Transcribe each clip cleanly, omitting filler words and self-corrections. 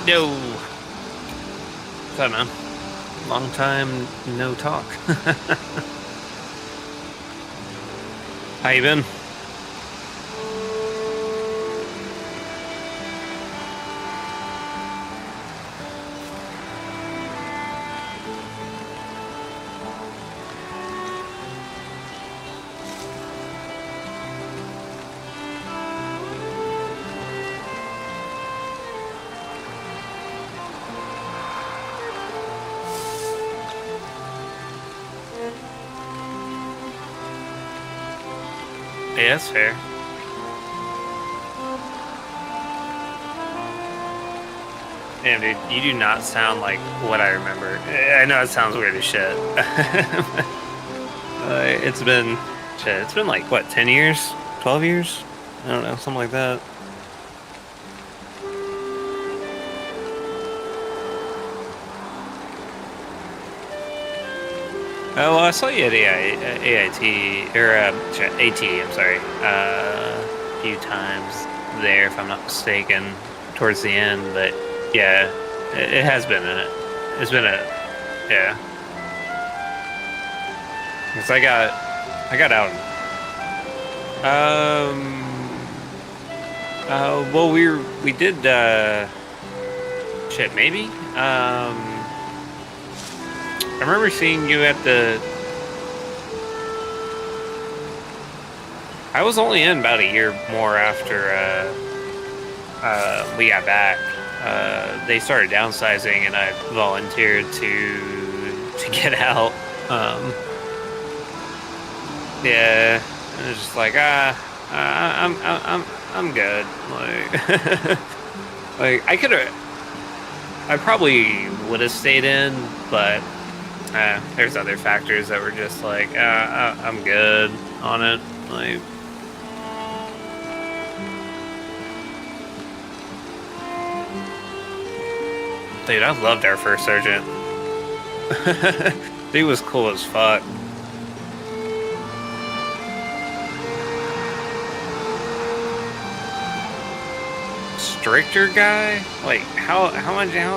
Yo, what's up, man? Long time no talk. How you been? Yeah, that's fair. Damn, dude, you do not sound like what I remember. I know it sounds weird as shit. It's been, shit, it's been like, what, 10 years? 12 years? I don't know, something like that. Oh, well, I saw you at AIT, or shit, AT, I'm sorry, a few times there, if I'm not mistaken, towards the end, but yeah, it has been it's been a, yeah, because I got out, well, we did, shit, maybe, I remember seeing you at the, I was only in about a year more after, we got back. They started downsizing, and I volunteered to get out. Um, yeah, and it's just like I'm good. Like, like I could have, I probably would have stayed in, but there's other factors that were just like I'm good on it. Like, dude, I loved our first sergeant. He was cool as fuck. Stricter guy? Like how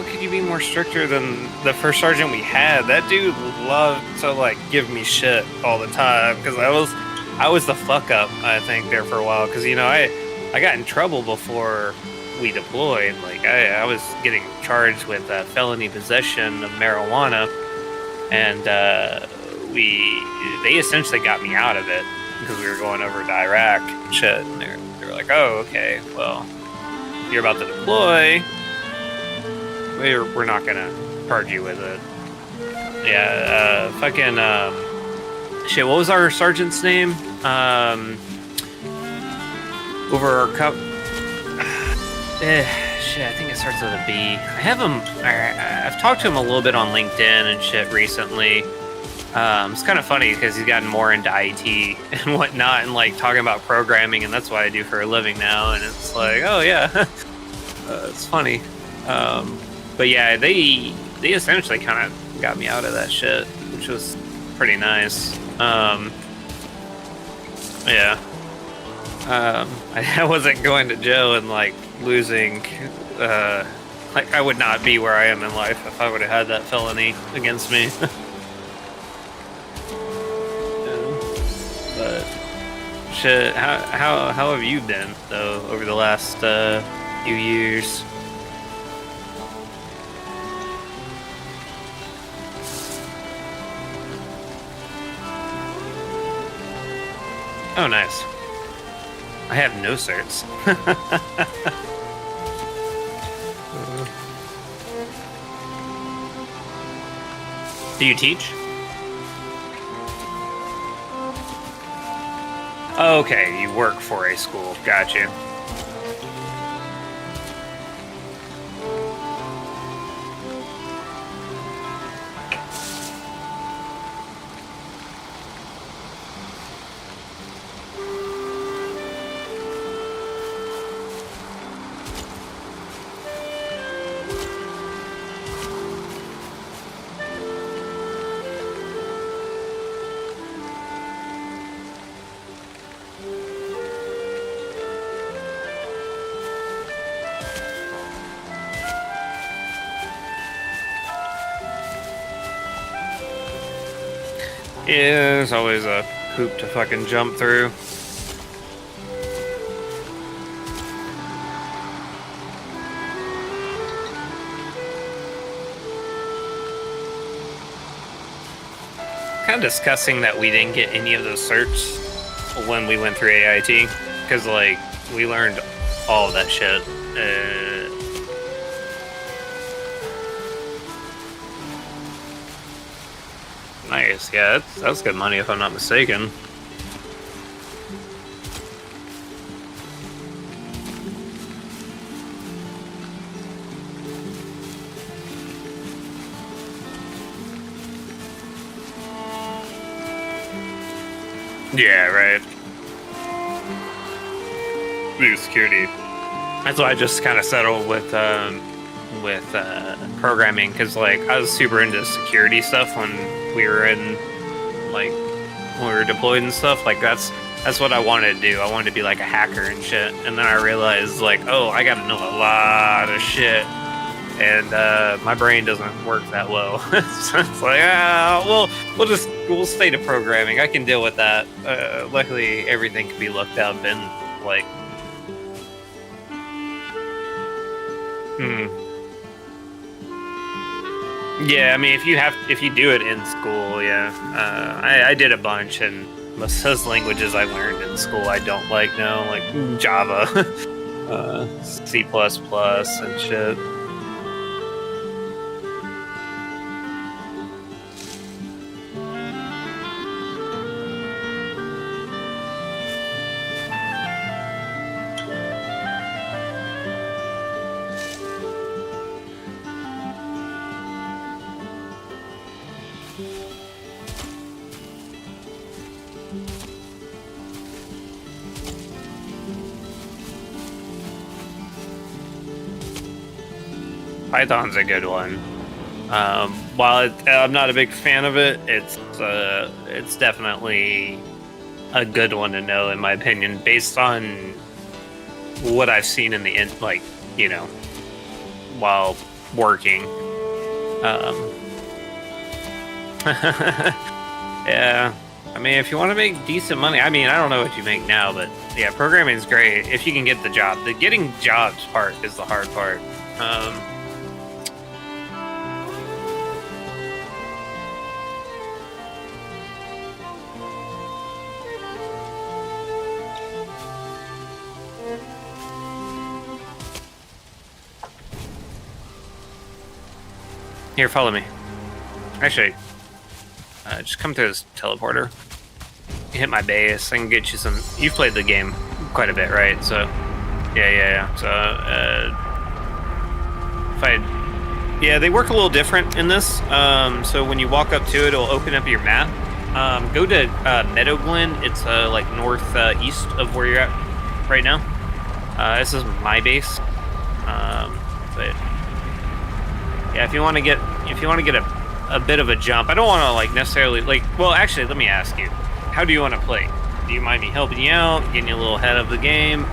could you be more stricter than the first sergeant we had? That dude loved to like give me shit all the time because I was the fuck up, I think, there for a while because I got in trouble before we deployed. Like I was getting charged with felony possession of marijuana, and we they essentially got me out of it because we were going over to Iraq and shit. And they were like, "Oh, okay, well, you're about to deploy. We're not gonna charge you with it." Yeah, fucking shit. What was our sergeant's name? Over our cup. Shit, I think it starts with a B. I have him. I've talked to him a little bit on LinkedIn and shit recently. It's kind of funny because he's gotten more into IT and whatnot, and like talking about programming, and that's what I do for a living now. And it's like, oh yeah, it's funny. But yeah, they essentially kind of got me out of that shit, which was pretty nice. Yeah. I wasn't going to jail and like losing. Like I would not be where I am in life if I would have had that felony against me. But shit, how have you been though over the last few years? Oh, nice. I have no certs. Do you teach? Okay, you work for a school. Gotcha. Yeah, there's always a hoop to fucking jump through. Kind of disgusting that we didn't get any of those certs when we went through AIT, because like we learned all of that shit. Nice, yeah, that's good money if I'm not mistaken. Yeah, right. The security. That's why I just kind of settled with programming, because like I was super into security stuff when we were in like when we were deployed and stuff. Like that's what I wanted to do. I wanted to be like a hacker and shit. And then I realized like, oh, I got to know a lot of shit, and my brain doesn't work that well. So it's like, well, we'll stay to programming. I can deal with that. Luckily, everything can be looked up and like. Yeah, I mean, if you do it in school, yeah. I did a bunch, and most of those languages I learned in school I don't like now, like Java, C++ and shit. Python's a good one. While I'm not a big fan of it, it's definitely a good one to know, in my opinion, based on what I've seen in the like, you know, while working. Yeah, I mean, if you want to make decent money, I mean, I don't know what you make now, but yeah, programming is great if you can get the job. The getting jobs part is the hard part. Here, follow me. Actually, just come through this teleporter. You hit my base. I can get you some. You've played the game quite a bit, right? So, yeah. So, yeah, they work a little different in this. So when you walk up to it, it'll open up your map. Go to Meadow Glen. It's like northeast of where you're at right now. This is my base. But yeah, if you want to get a bit of a jump, I don't want to like necessarily like. Well, actually, let me ask you, how do you want to play? Do you mind me helping you out, getting you a little ahead of the game,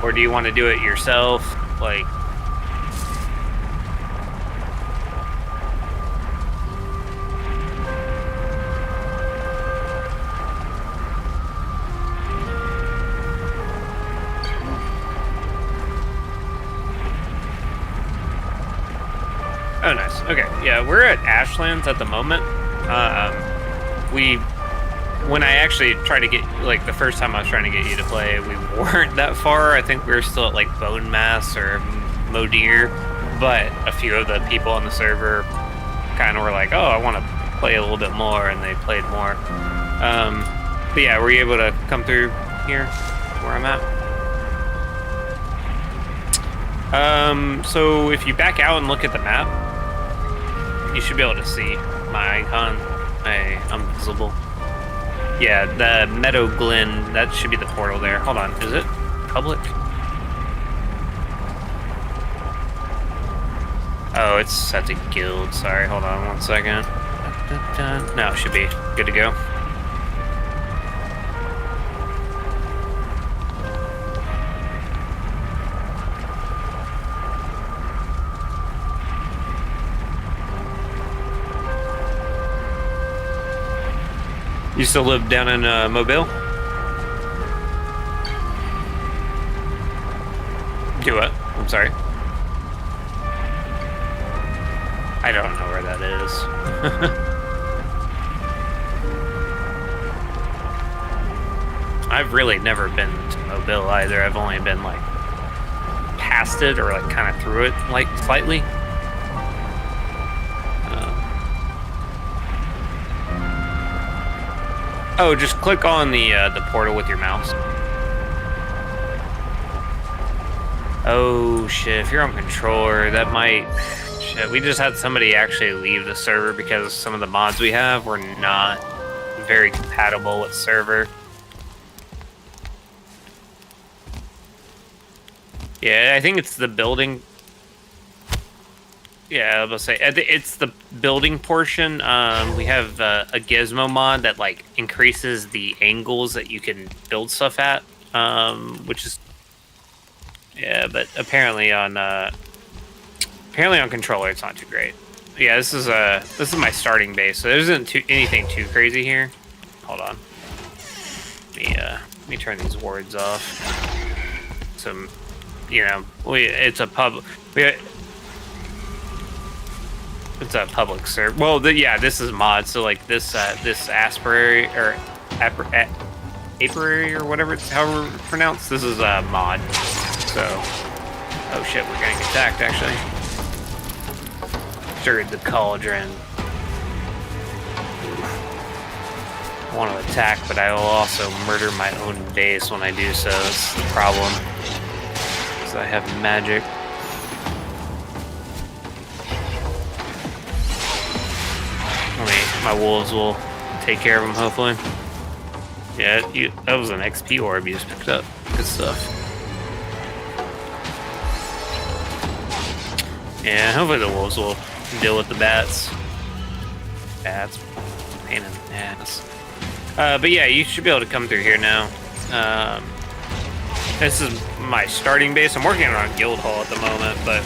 or do you want to do it yourself? Like. Oh, nice. Okay, yeah, we're at Ashlands at the moment. When I actually tried to get, like, the first time I was trying to get you to play, we weren't that far. I think we were still at, like, Bone Mass or Modir, but a few of the people on the server kind of were like, oh, I want to play a little bit more, and they played more. But yeah, were you able to come through here, where I'm at? So if you back out and look at the map, you should be able to see my icon. I'm visible. Yeah, the Meadow Glen, that should be the portal there. Hold on, is it public? Oh, it's set to guild. Sorry, hold on 1 second. No, it should be good to go. You still live down in Mobile? Do what? I'm sorry. I don't know where that is. I've really never been to Mobile either. I've only been like past it or like kind of through it like slightly. Oh, just click on the portal with your mouse. Oh shit! If you're on controller, that might. Shit, we just had somebody actually leave the server because some of the mods we have were not very compatible with server. Yeah, I think it's the building. Yeah, I was gonna say it's the building portion. We have a gizmo mod that like increases the angles that you can build stuff at, which is yeah. But apparently on controller, it's not too great. Yeah, this is my starting base, so there isn't anything too crazy here. Hold on, let me turn these wards off. Some, it's a pub. It's a public server. Well, yeah, this is mod. So like this aspirary or apiary or whatever it's however pronounced. This is a mod. So, oh shit, we're getting attacked actually. Stirred the cauldron. I want to attack, but I will also murder my own base when I do so. That's the problem. Because I have magic. My wolves will take care of them, hopefully. Yeah, that was an XP orb you just picked up. Good stuff. Yeah, hopefully the wolves will deal with the bats. Bats, pain in the ass. But yeah, you should be able to come through here now. This is my starting base. I'm working on Guild Hall at the moment, but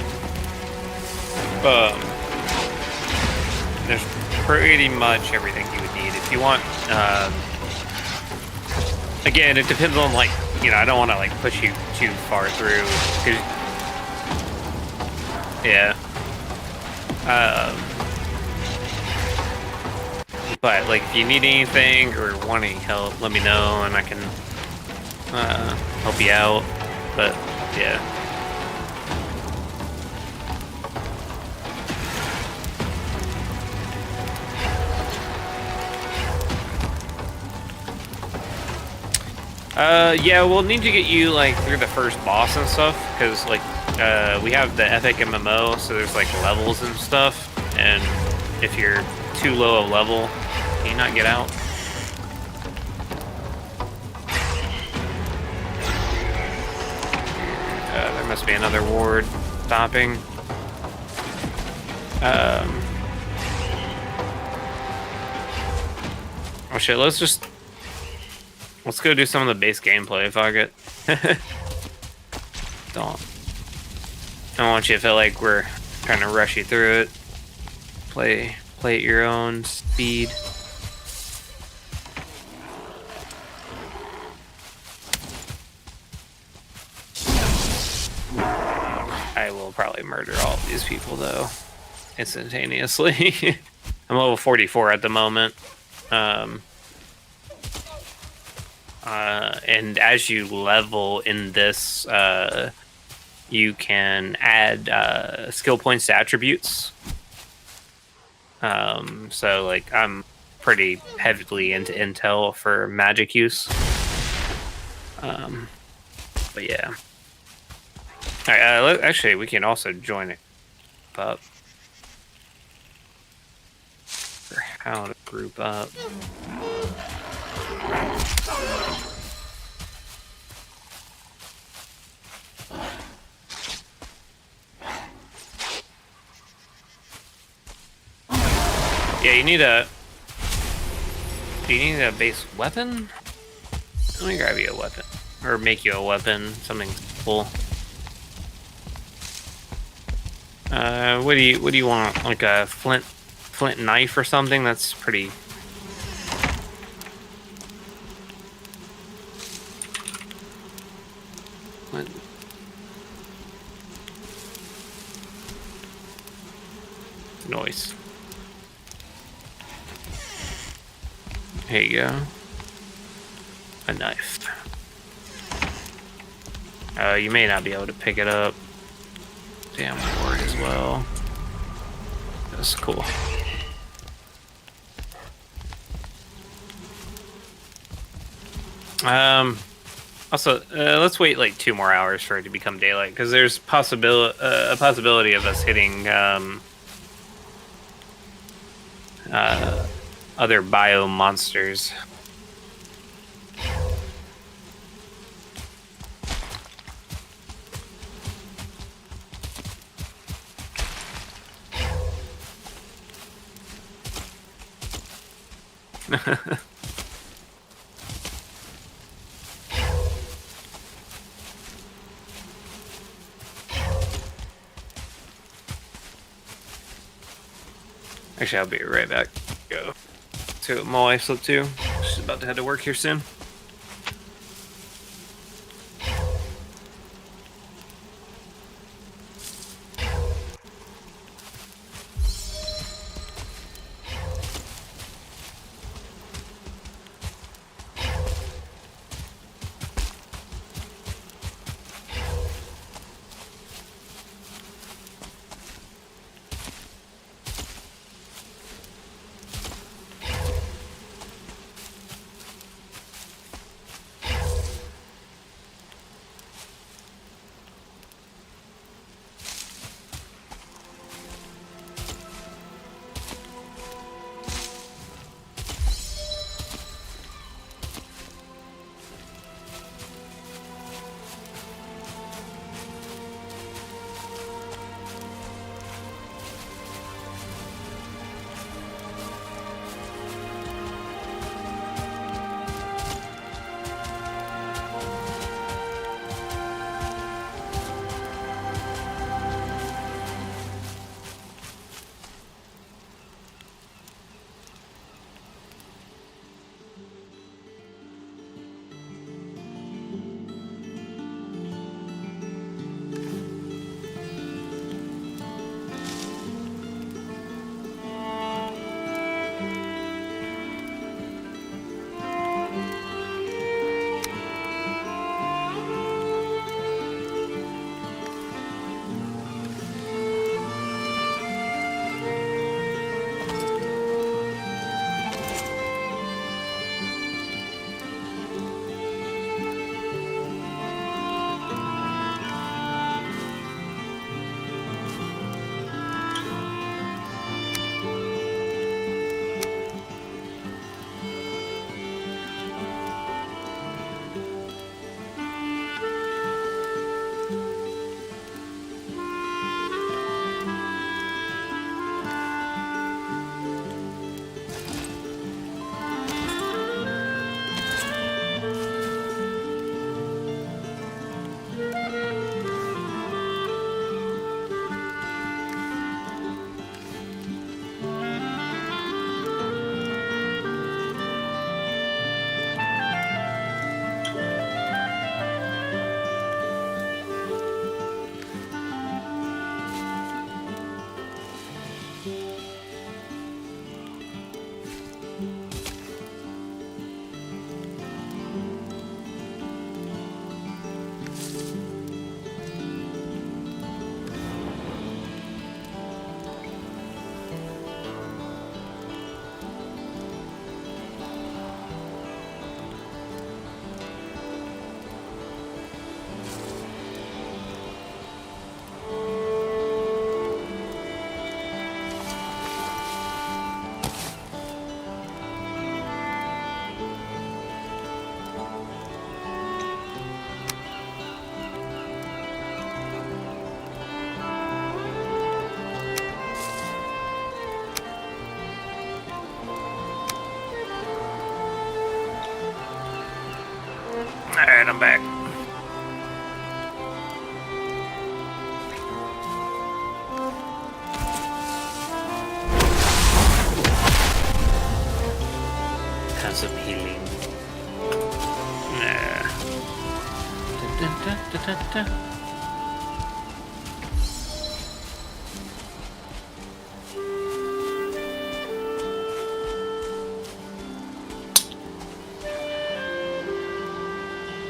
there's pretty much everything you would need if you want. Again, it depends on like I don't want to like push you too far through. Yeah. But like if you need anything or want any help, let me know and I can help you out. But yeah. Yeah, we'll need to get you like through the first boss and stuff, because like we have the epic MMO, so there's like levels and stuff, and if you're too low a level, can you not get out? There must be another ward stopping. Oh shit, let's go do some of the base gameplay, fuck it. I don't want you to feel like we're trying to rush you through it. Play at your own speed. I will probably murder all of these people though, instantaneously. I'm level 44 at the moment. And as you level in this, you can add skill points to attributes. So like I'm pretty heavily into intel for magic use. But yeah. All right, actually, we can also join it up for how to group up. Yeah, you need a base weapon? Let me grab you a weapon. Or make you a weapon, something cool. What do you want? Like a flint knife or something? That's pretty What? Noise. Here you go. A knife. You may not be able to pick it up. Damn board as well. That's cool. Also, let's wait like 2 more hours for it to become daylight, because there's a possibility of us hitting other bio monsters. Actually, I'll be right back. Go to my wife's up too. She's about to head to work here soon.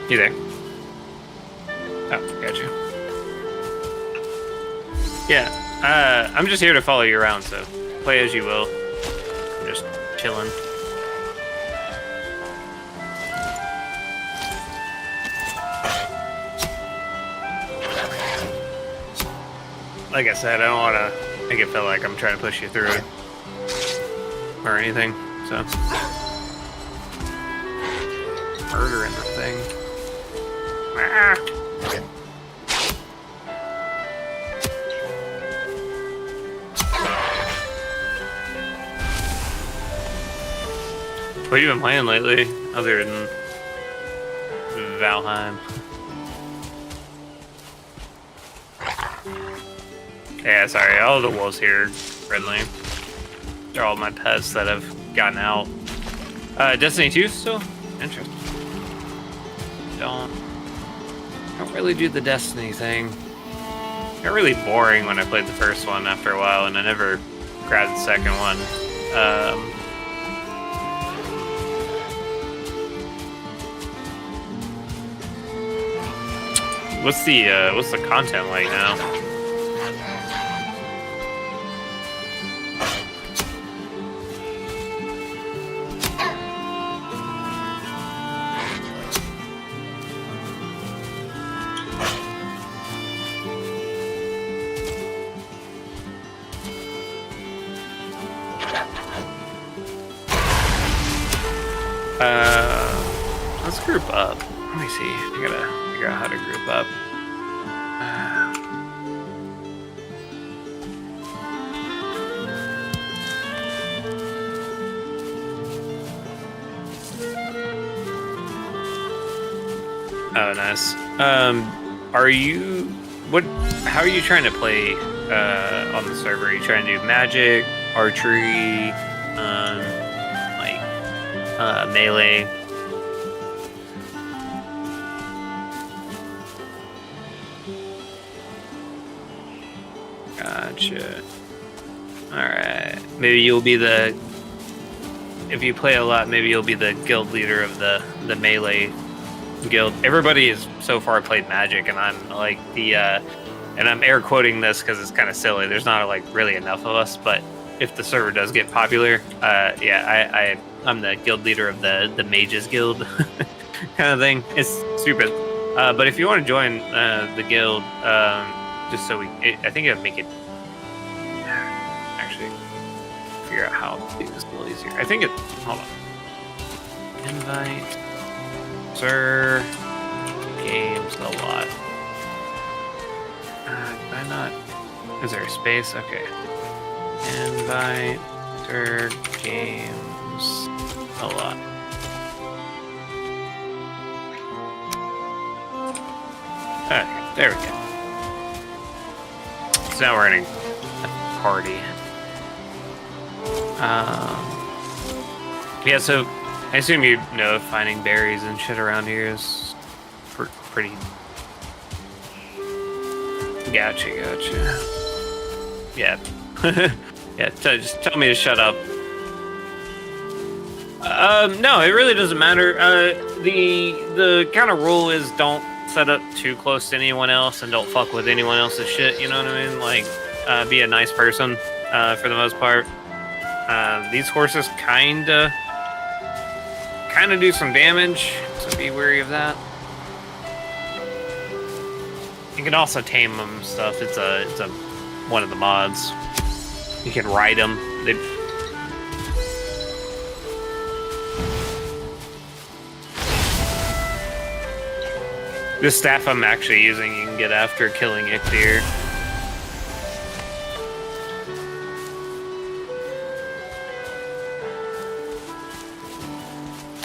You there? Oh, gotcha. Yeah, I'm just here to follow you around, so play as you will. I'm just chilling. Like I said, I don't want to make it feel like I'm trying to push you through it or anything, so. Murdering the thing. Ah. What have you been playing lately, other than Valheim? Yeah, sorry, all the wolves here are friendly. They're all my pets that have gotten out. Destiny 2 still? Interesting. Don't really do the Destiny thing. Got really boring when I played the first one after a while, and I never grabbed the second one. What's the content like now? Let's group up. Let me see. I gotta figure out how to group up. Oh, nice. Are you how are you trying to play on the server? Are you trying to do magic, archery, melee? Gotcha. Alright. Maybe you'll be if you play a lot, maybe you'll be the guild leader of the melee guild. Everybody has so far played magic, and I'm like and I'm air quoting this because it's kind of silly. There's not like really enough of us, but if the server does get popular, yeah, I'm the guild leader of the mages guild kind of thing. It's stupid, but if you want to join the guild, just so I think it'll make it actually figure out how to do this a little easier. I think hold on, invite. Sir, games a lot. Can I not? Is there a space? Okay. Invite Sir games a lot. Okay, there we go. So now we're in a party. Yeah, so I assume you know finding berries and shit around here is pretty. Gotcha. Yeah. Yeah, just tell me to shut up. No, it really doesn't matter. The kind of rule is don't set up too close to anyone else and don't fuck with anyone else's shit, you know what I mean? Like, be a nice person, for the most part. These horses kinda do some damage, so be wary of that. You can also tame them and stuff. It's one of the mods. You can ride them. This staff I'm actually using, you can get after killing Ichthir.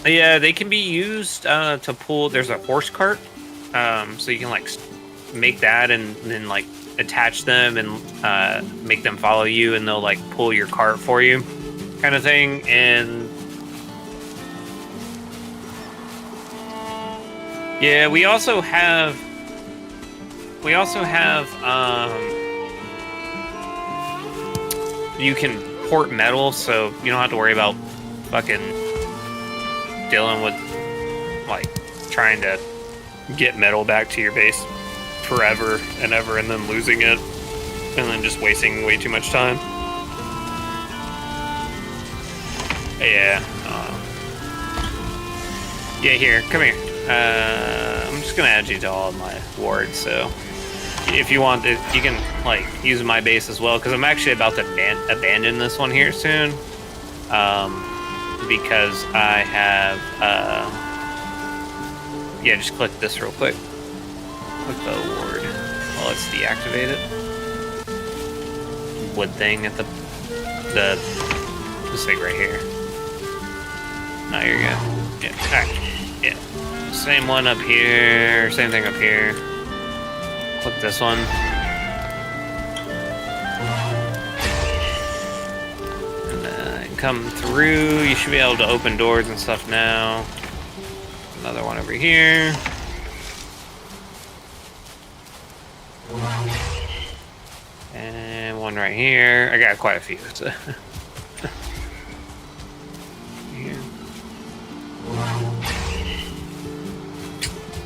Yeah, they can be used to pull. There's a horse cart, so you can like make that and then like attach them and make them follow you, and they'll like pull your cart for you, kind of thing. And yeah, we also have we also have you can port metal, so you don't have to worry about fucking dealing with like trying to get metal back to your base forever and ever, and then losing it, and then just wasting way too much time. Yeah. Yeah, here, come here. I'm just gonna add you to all of my wards, so if you want, you can like use my base as well, because I'm actually about to abandon this one here soon, because I have yeah, just click this real quick. Click the ward. Well, let's deactivate it. Wood thing at this thing right here. No, you're good. Yeah. All right. Yeah. Same one up here. Same thing up here. Click this one. And then come through. You should be able to open doors and stuff now. Another one over here. And one right here. I got quite a few. So.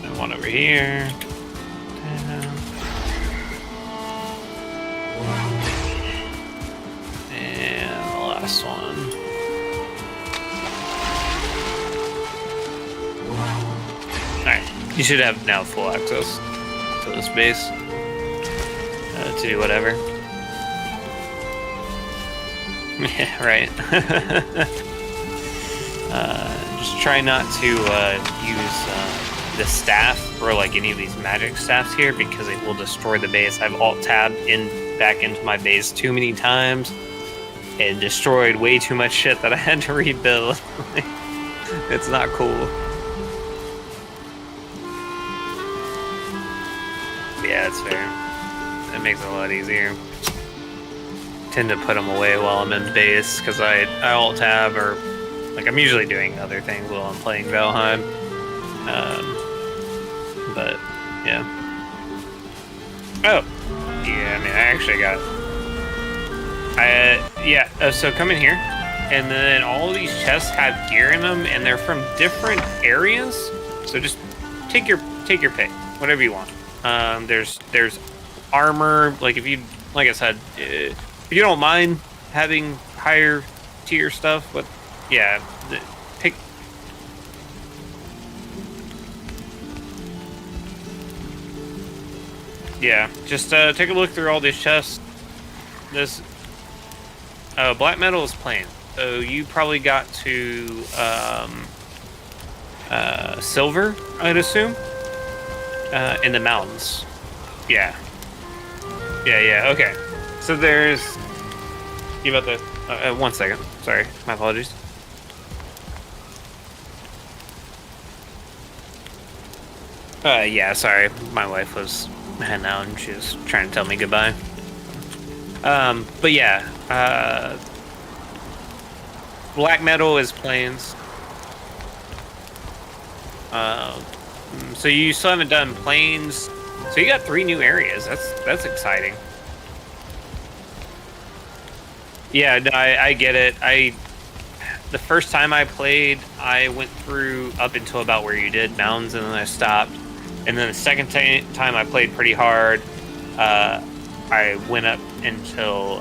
And one over here. And the last one. Alright, you should have now full access to this base to do whatever. Yeah, right. Just try not to use the staff or like any of these magic staffs here, because it will destroy the base. I've alt-tabbed back into my base too many times and destroyed way too much shit that I had to rebuild. It's not cool. Yeah, it's fair. That makes it a lot easier. Tend to put them away while I'm in base, because I alt-tab, or like I'm usually doing other things while I'm playing Valheim. But yeah. Oh, yeah. I mean, I actually got. Yeah. So come in here, and then all of these chests have gear in them, and they're from different areas. So just take your pick, whatever you want. There's armor. Like if you, like I said, if you don't mind having higher tier stuff, but yeah, pick. Yeah, just take a look through all these chests. This black metal is plain, so you probably got to silver, I'd assume, in the mountains. Yeah. Yeah. Okay. So there's. You about to? 1 second. Sorry, my apologies. Yeah. Sorry, my wife was heading out and she was trying to tell me goodbye. But yeah, black metal is plains. So you still haven't done plains. So you got 3 new areas. That's exciting. Yeah, no, I get it. The first time I played, I went through up until about where you did mountains, and then I stopped. And then the second time I played pretty hard, I went up until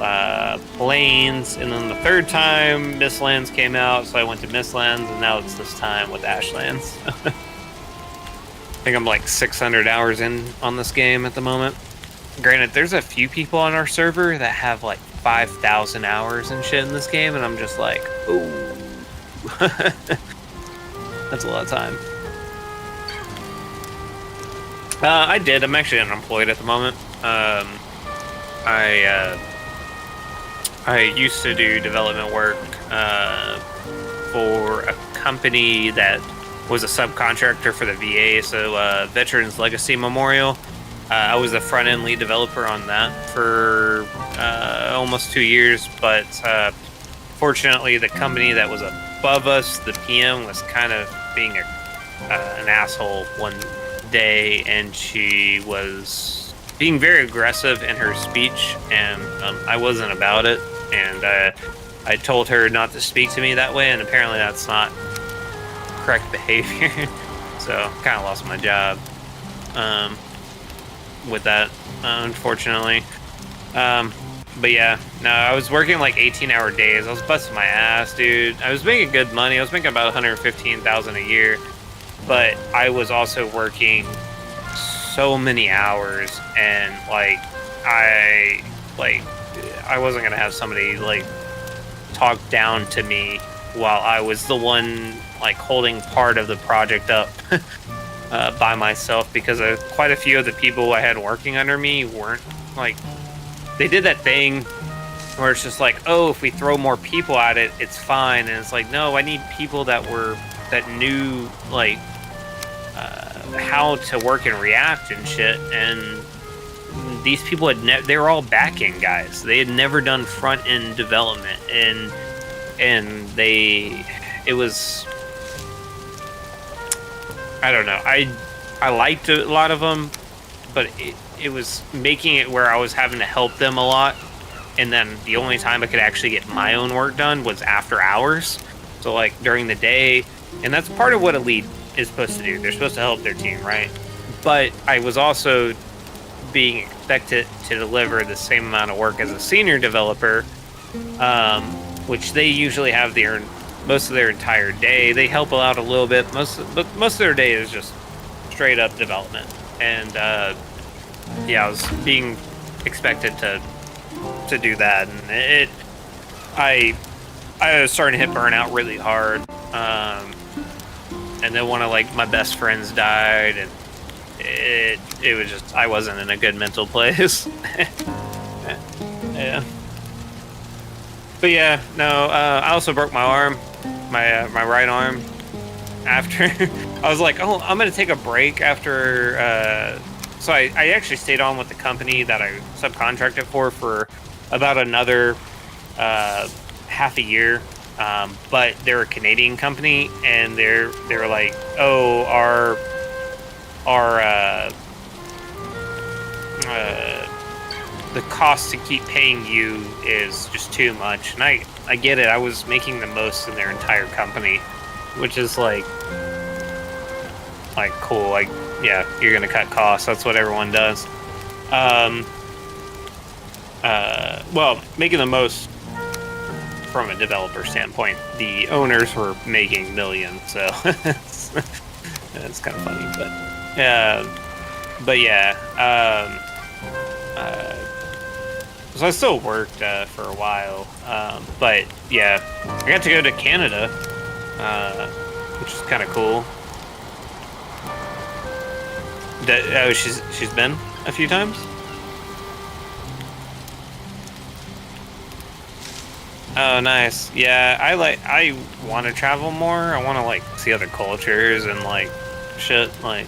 plains, and then the third time Mistlands came out, so I went to Mistlands, and now it's this time with Ashlands. I think I'm like 600 hours in on this game at the moment. Granted, there's a few people on our server that have like 5,000 hours and shit in this game, and I'm just like, ooh. That's a lot of time. I'm actually unemployed at the moment. I used to do development work for a company that was a subcontractor for the VA, so Veterans Legacy Memorial. I was the front-end lead developer on that for almost 2 years, but fortunately the company that was above us, the PM, was kind of being an asshole one day, and she was being very aggressive in her speech, and I wasn't about it. And I told her not to speak to me that way, and apparently that's not correct behavior. So kind of lost my job with that, unfortunately. But yeah, no, I was working like 18-hour days. I was busting my ass, dude. I was making good money. I was making about 115,000 a year, but I was also working so many hours, and like I wasn't gonna have somebody like talk down to me while I was the one like holding part of the project up by myself, because quite a few of the people I had working under me weren't like, they did that thing where it's just like, oh, if we throw more people at it, it's fine. And it's like, no, I need people that knew like how to work and react and shit. And these people they were all back-end guys. They had never done front-end development, and it was, I don't know. I liked a lot of them, but it was making it where I was having to help them a lot, and then the only time I could actually get my own work done was after hours. So like during the day, and that's part of what a lead is supposed to do. They're supposed to help their team, right? But I was also being expected to deliver the same amount of work as a senior developer, which they usually have most of their entire day. They help out a little bit, but most of their day is just straight up development. And yeah, I was being expected to do that, and I was starting to hit burnout really hard. And then one of like my best friends died, and it was just, I wasn't in a good mental place. Yeah. But yeah, no, I also broke my arm, my right arm. After I was like, oh, I'm gonna take a break after. So I actually stayed on with the company that I subcontracted for about another half a year. But they're a Canadian company, and they're like, oh, the cost to keep paying you is just too much. And I get it. I was making the most in their entire company, which is like cool. Like, yeah, you're gonna cut costs. That's what everyone does. Well, making the most from a developer standpoint. The owners were making millions, so it's kind of funny. But yeah. So I still worked for a while, but yeah, I got to go to Canada, which is kind of cool. Oh, she's been a few times. Oh, nice. Yeah, I want to travel more. I want to like see other cultures and like shit. Like,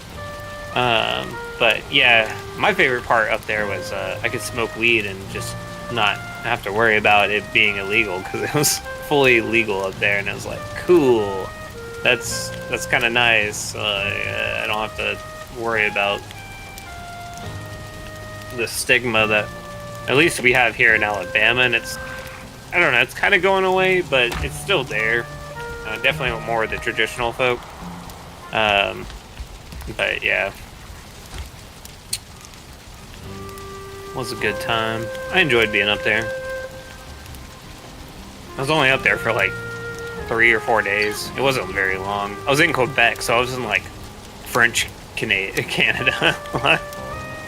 but yeah, my favorite part up there was I could smoke weed and just not have to worry about it being illegal, because it was fully legal up there, and it was like, cool. That's kind of nice. I don't have to worry about the stigma that at least we have here in Alabama, and I don't know, it's kind of going away, but it's still there. Definitely more of the traditional folk. But yeah, it was a good time. I enjoyed being up there. I was only up there for like 3 or 4 days. It wasn't very long. I was in Quebec, so I was in like French Canada.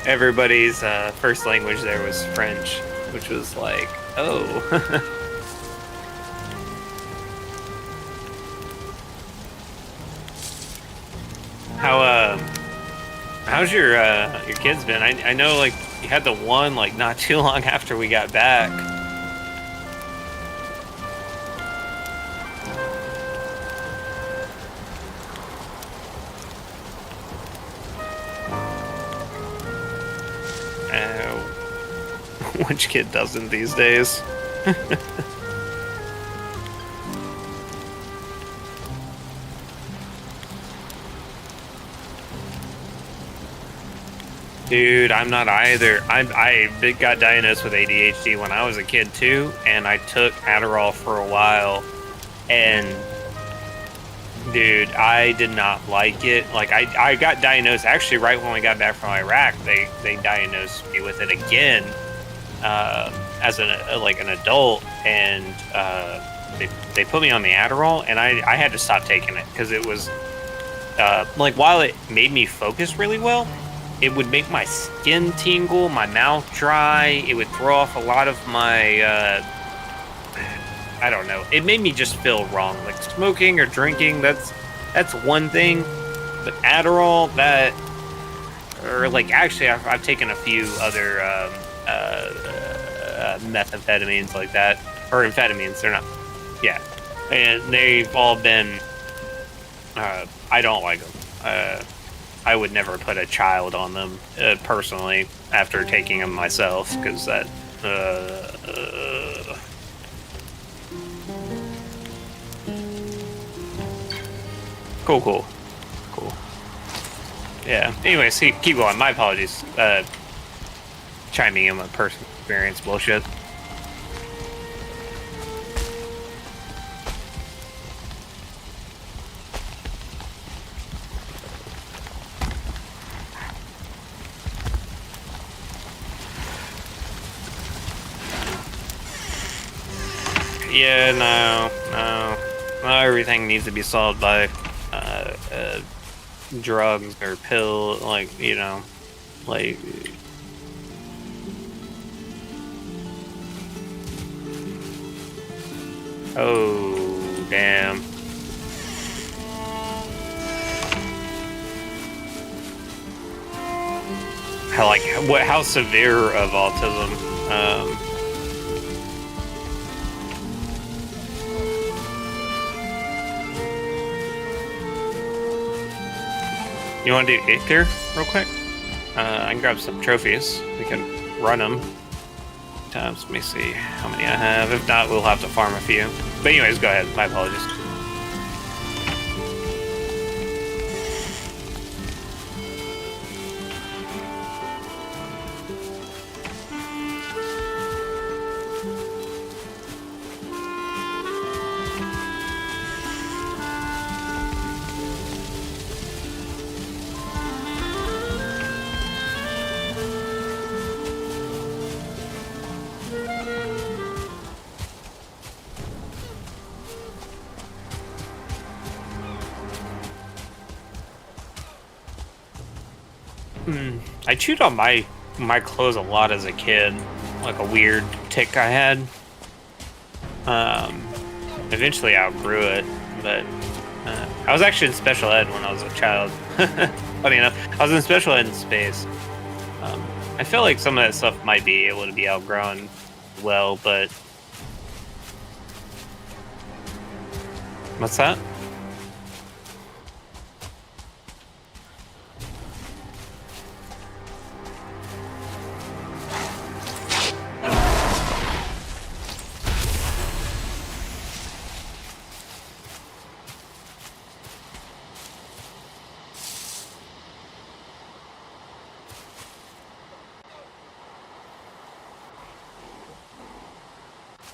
Everybody's first language there was French, which was like, oh. How's your kids been? I know like you had the one like not too long after we got back. Which kid doesn't these days? Dude, I'm not either. Got diagnosed with ADHD when I was a kid too, and I took Adderall for a while, and dude, I did not like it. Like I got diagnosed actually right when we got back from Iraq. They diagnosed me with it again as like an adult, and they put me on the Adderall, and I had to stop taking it because it was like while it made me focus really well, it would make my skin tingle, my mouth dry. It would throw off a lot of my I don't know. It made me just feel wrong. Like smoking or drinking, that's one thing. But Adderall, that, or like actually, I've taken a few other methamphetamines like that, or amphetamines. They're not, yeah, and they've all been. I don't like them. I would never put a child on them personally after taking them myself because that. Cool. Yeah. Anyway, see, keep going. My apologies. Chiming in with personal experience bullshit. Yeah, no. Not everything needs to be solved by drugs or pill, like, you know, like. Oh, damn. How severe of autism? You want to do Ictor real quick? I can grab some trophies. We can run them. Let me see how many I have. If not, we'll have to farm a few. But anyways, go ahead. My apologies. I chewed on my clothes a lot as a kid, like a weird tick I had. Eventually I outgrew it, but I was actually in special ed when I was a child. Funny enough, I was in special ed in space. I feel like some of that stuff might be able to be outgrown well, but what's that?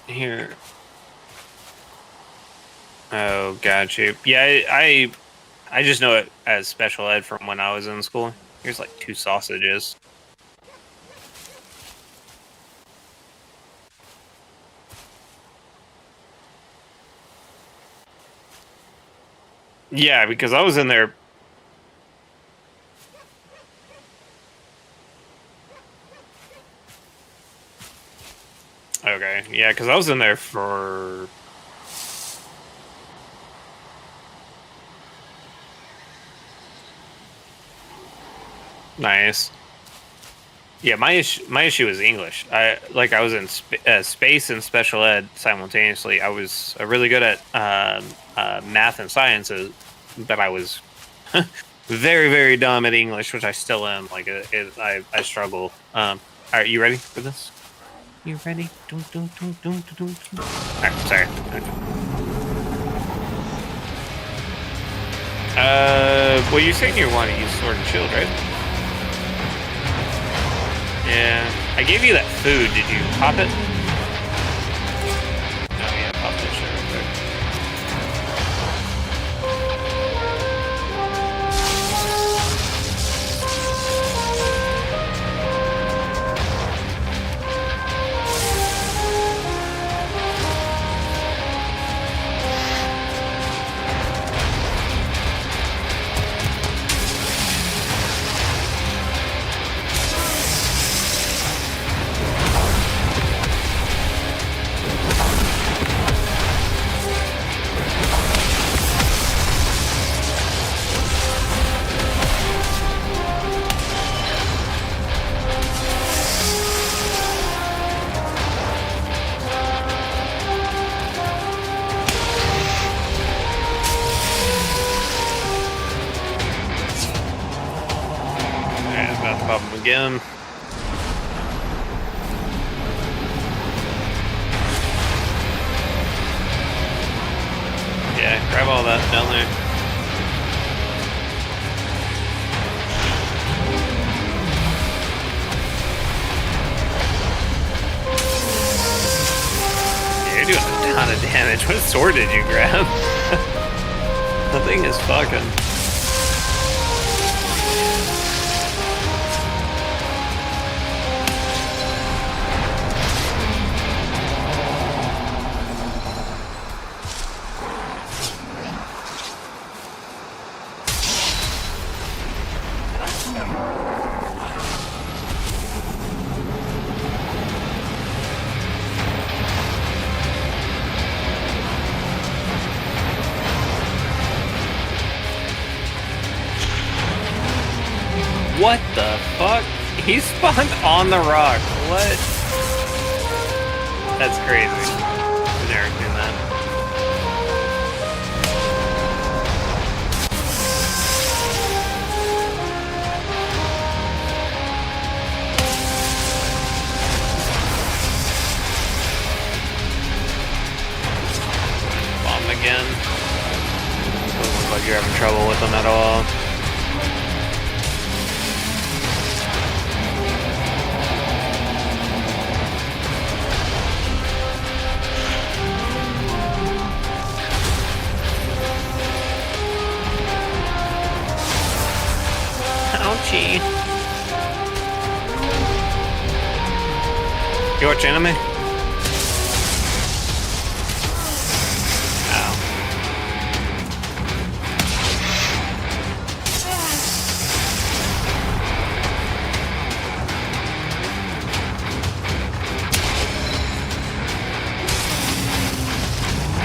Here. Oh, got you. Yeah, I just know it as special ed from when I was in school. Here's like 2 sausages. Yeah, because I was in there. Okay, yeah, because I was in there for. Nice. Yeah, my issue was English. I was in space and special ed simultaneously. I was really good at math and sciences, but I was very, very dumb at English, which I still am. Like, I struggle. All right, you ready for this? You ready? All right, sorry. Well, you're saying you want to use Sword and Shield, right? Yeah. I gave you that food. Did you pop it? Oh yeah, pop that shit real quick. Alright, about to pop him again. Yeah, grab all that down there. Yeah, you're doing a ton of damage. What sword did you grab? The thing is fucking. What the fuck? He spawned on the rock. What? That's crazy. I've never seen that. Bomb again. Doesn't look like you're having trouble with them at all. Ouchie. You watch anime? Oh.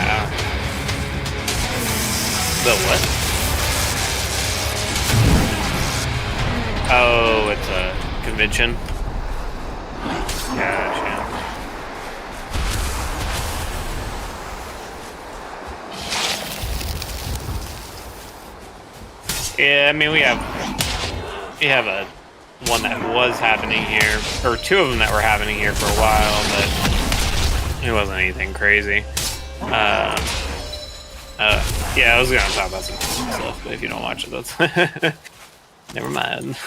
Oh. The what? Oh, it's a convention. Gotcha. Yeah, I mean we have a one that was happening here, or two of them that were happening here for a while, but it wasn't anything crazy. Yeah, I was gonna talk about some stuff, but if you don't watch it, that's never mind.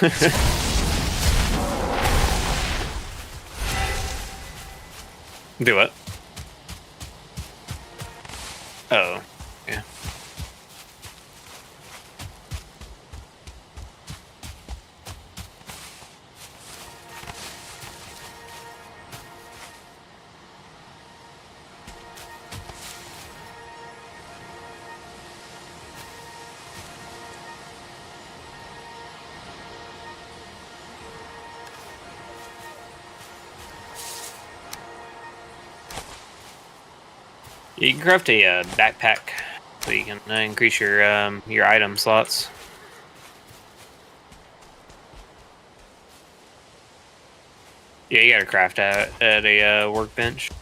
Do what? Oh, yeah. You can craft a backpack so you can increase your item slots. Yeah, you gotta craft at a workbench.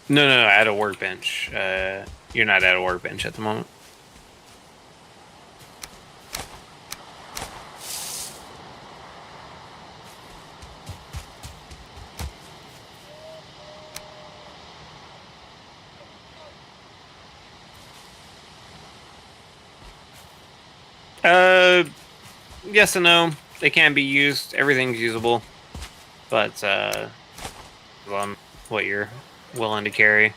No, at a workbench. You're not at a workbench at the moment. Yes and no. They can be used. Everything's usable, but on what you're willing to carry.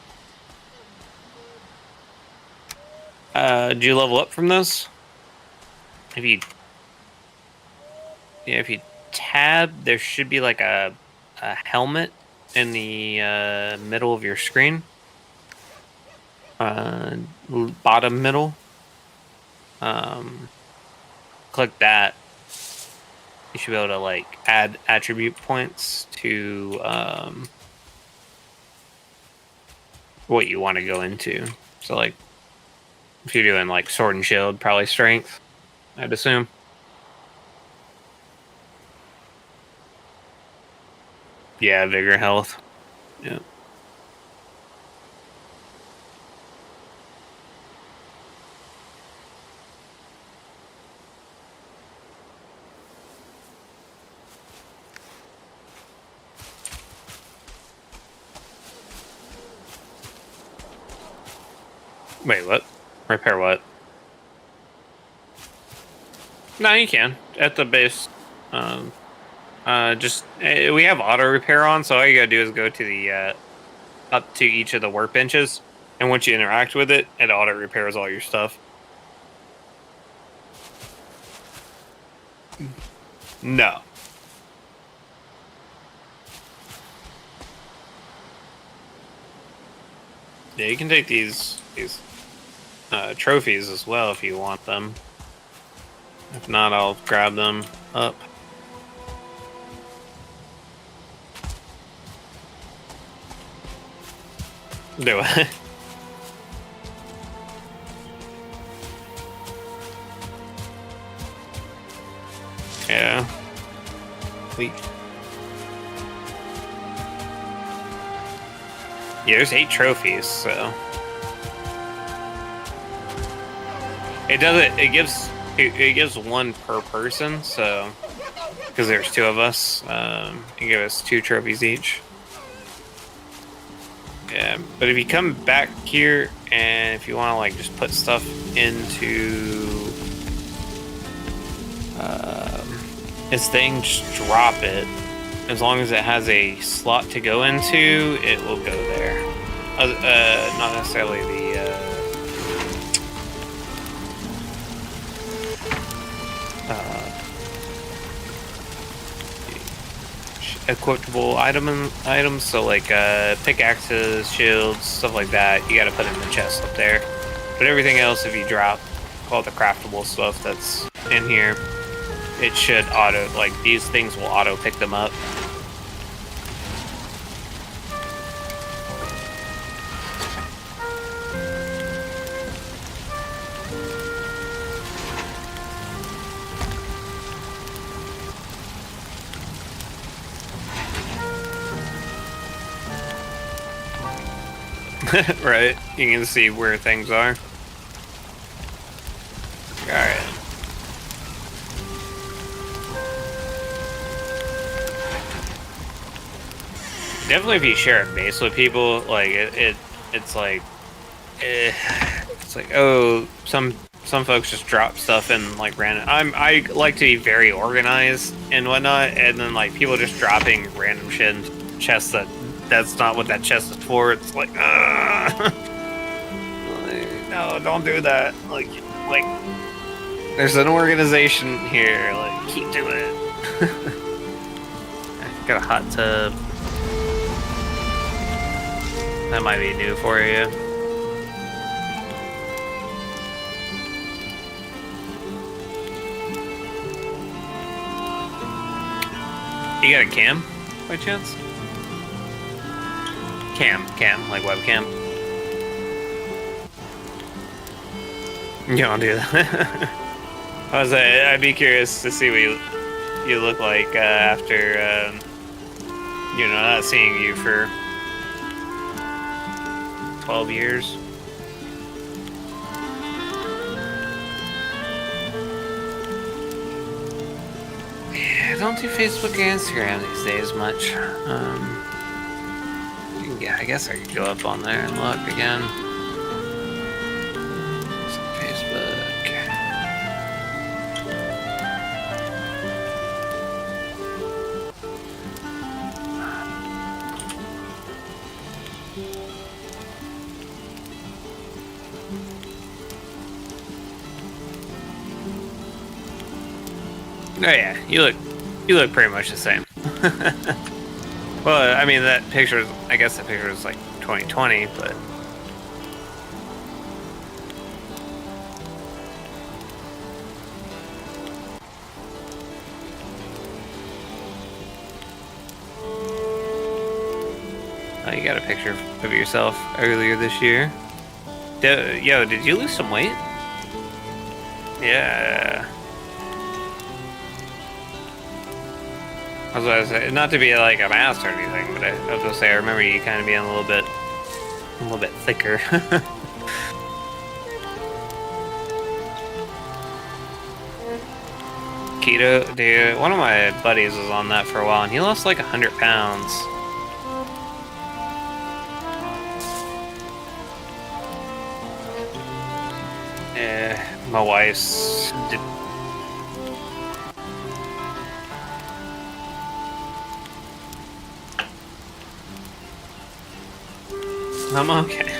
Do you level up from this? If you, yeah, if you tab, there should be like a helmet in the middle of your screen. Bottom middle. Click that. You should be able to like add attribute points to what you want to go into. So like if you're doing like sword and shield, probably strength, I'd assume. Yeah, vigor, health. Yeah. Wait, what? Repair what? No, you can at the base. Just we have auto repair on, so all you gotta do is go to the up to each of the workbenches, and once you interact with it, it auto repairs all your stuff. No. Yeah, you can take these trophies as well if you want them. If not, I'll grab them up. Do it. Yeah. Yeah, there's 8 trophies, so it does it. It gives one per person, so because there's 2 of us, it gives us 2 trophies each. Yeah, but if you come back here and if you want to like just put stuff into this thing, just drop it. As long as it has a slot to go into, it will go there. Not necessarily the equipable items, so like pickaxes, shields, stuff like that. You got to put in the chest up there. But everything else, if you drop all the craftable stuff that's in here, it should auto, like these things will auto pick them up. Right, you can see where things are. Alright. Definitely if you share a base with people, like it's like oh, some folks just drop stuff in like random. I like to be very organized and whatnot, and then like people just dropping random shit in chests that's not what that chest is for. It's like, no, don't do that. Like, there's an organization here. Like, keep doing it. Got a hot tub. That might be new for you. You got a cam, by chance? Cam, like webcam. You don't do that. I'd be curious to see what you look like after, not seeing you for 12 years. Yeah, I don't do Facebook and Instagram these days much. Yeah, I guess I could go up on there and look again. Facebook. Oh yeah, you look pretty much the same. Well, I mean that picture. I guess that picture is like 2020, but oh, you got a picture of yourself earlier this year. Yo, did you lose some weight? Yeah. I was gonna say, not to be like a master or anything, but I was gonna say I remember you kind of being a little bit thicker. Keto, dude. One of my buddies was on that for a while, and he lost like 100 pounds. My wife's did. I'm okay.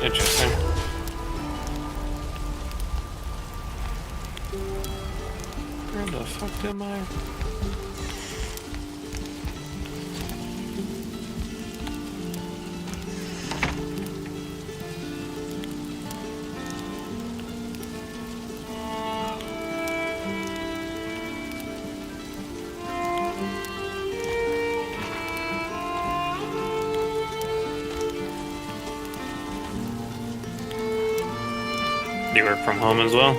Interesting. Where the fuck am I? Do you work from home as well?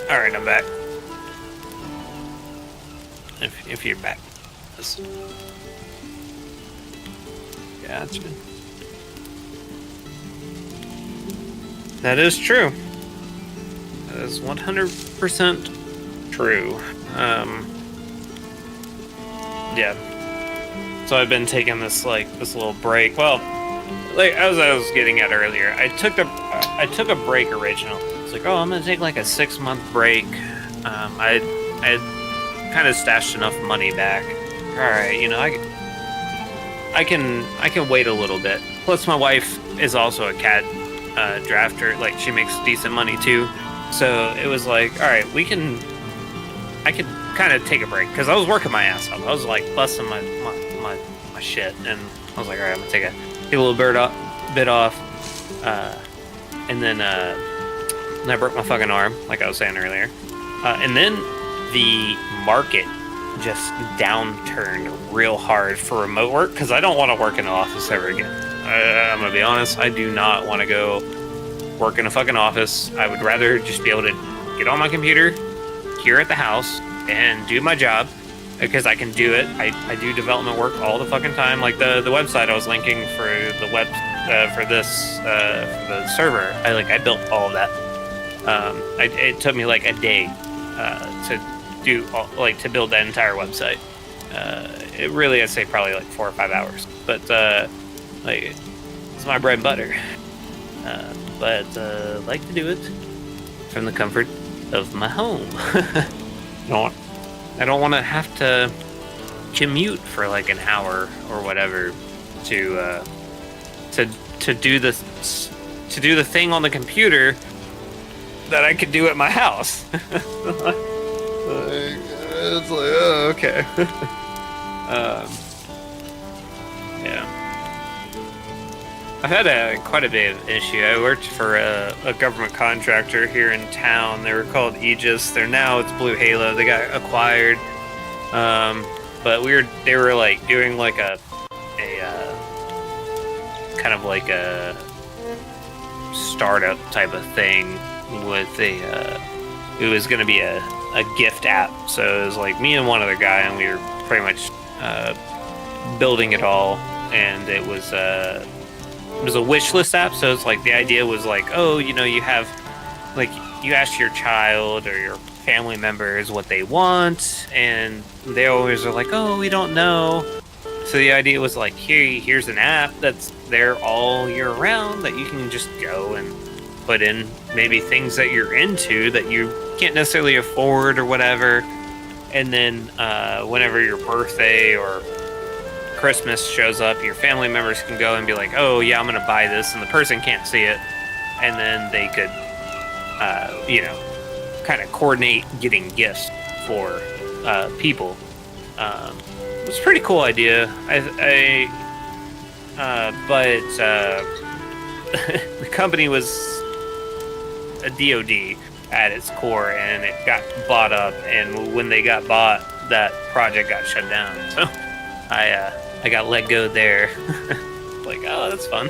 All right, I'm back. If you're back. Gotcha. That is true. That is 100% true. Yeah. So I've been taking this little break. Well, like as I was getting at earlier, I took a break originally. It's like, oh, I'm gonna take like a 6-month break. I kind of stashed enough money back. All right, I can wait a little bit. Plus, my wife is also a CAD drafter. Like, she makes decent money too. So it was like, all right, I could kind of take a break because I was working my ass off. I was like busting my shit, and I was like, all right, I'm gonna take a little bit off. And then I broke my fucking arm, like I was saying earlier. And then the market just downturned real hard for remote work because I don't want to work in an office ever again. I'm gonna be honest, I do not want to go work in a fucking office. I would rather just be able to get on my computer here at the house and do my job because I can do it. I do development work all the fucking time. Like the website I was linking for the web for the server. I built all of that. It took me like a day to do to build that entire website. It really, I'd say probably like 4 or 5 hours. But it's my bread and butter. But like to do it from the comfort of my home. I don't want to have to commute for like an hour or whatever to do the thing on the computer that I could do at my house. It's like, oh, okay. Yeah. I've had quite a bit of issue. I worked for a government contractor here in town. They were called Aegis. It's Blue Halo. They got acquired. But they were like doing like a kind of like a startup type of thing with it was going to be a gift app. So it was like me and one other guy, and we were pretty much building it all. And it was a wish list app. So it's like the idea was like, oh, you have like you ask your child or your family members what they want, and they always are like, oh, we don't know. So the idea was like, here's an app that's there all year round that you can just go and put in maybe things that you're into that you can't necessarily afford or whatever. And then whenever your birthday or Christmas shows up, your family members can go and be like, oh yeah, I'm gonna buy this, and the person can't see it, and then they could kind of coordinate getting gifts for people. It's a pretty cool idea. But the company was a DoD at its core, and it got bought up, and when they got bought, that project got shut down. So I got let go there. Like, oh, that's fun.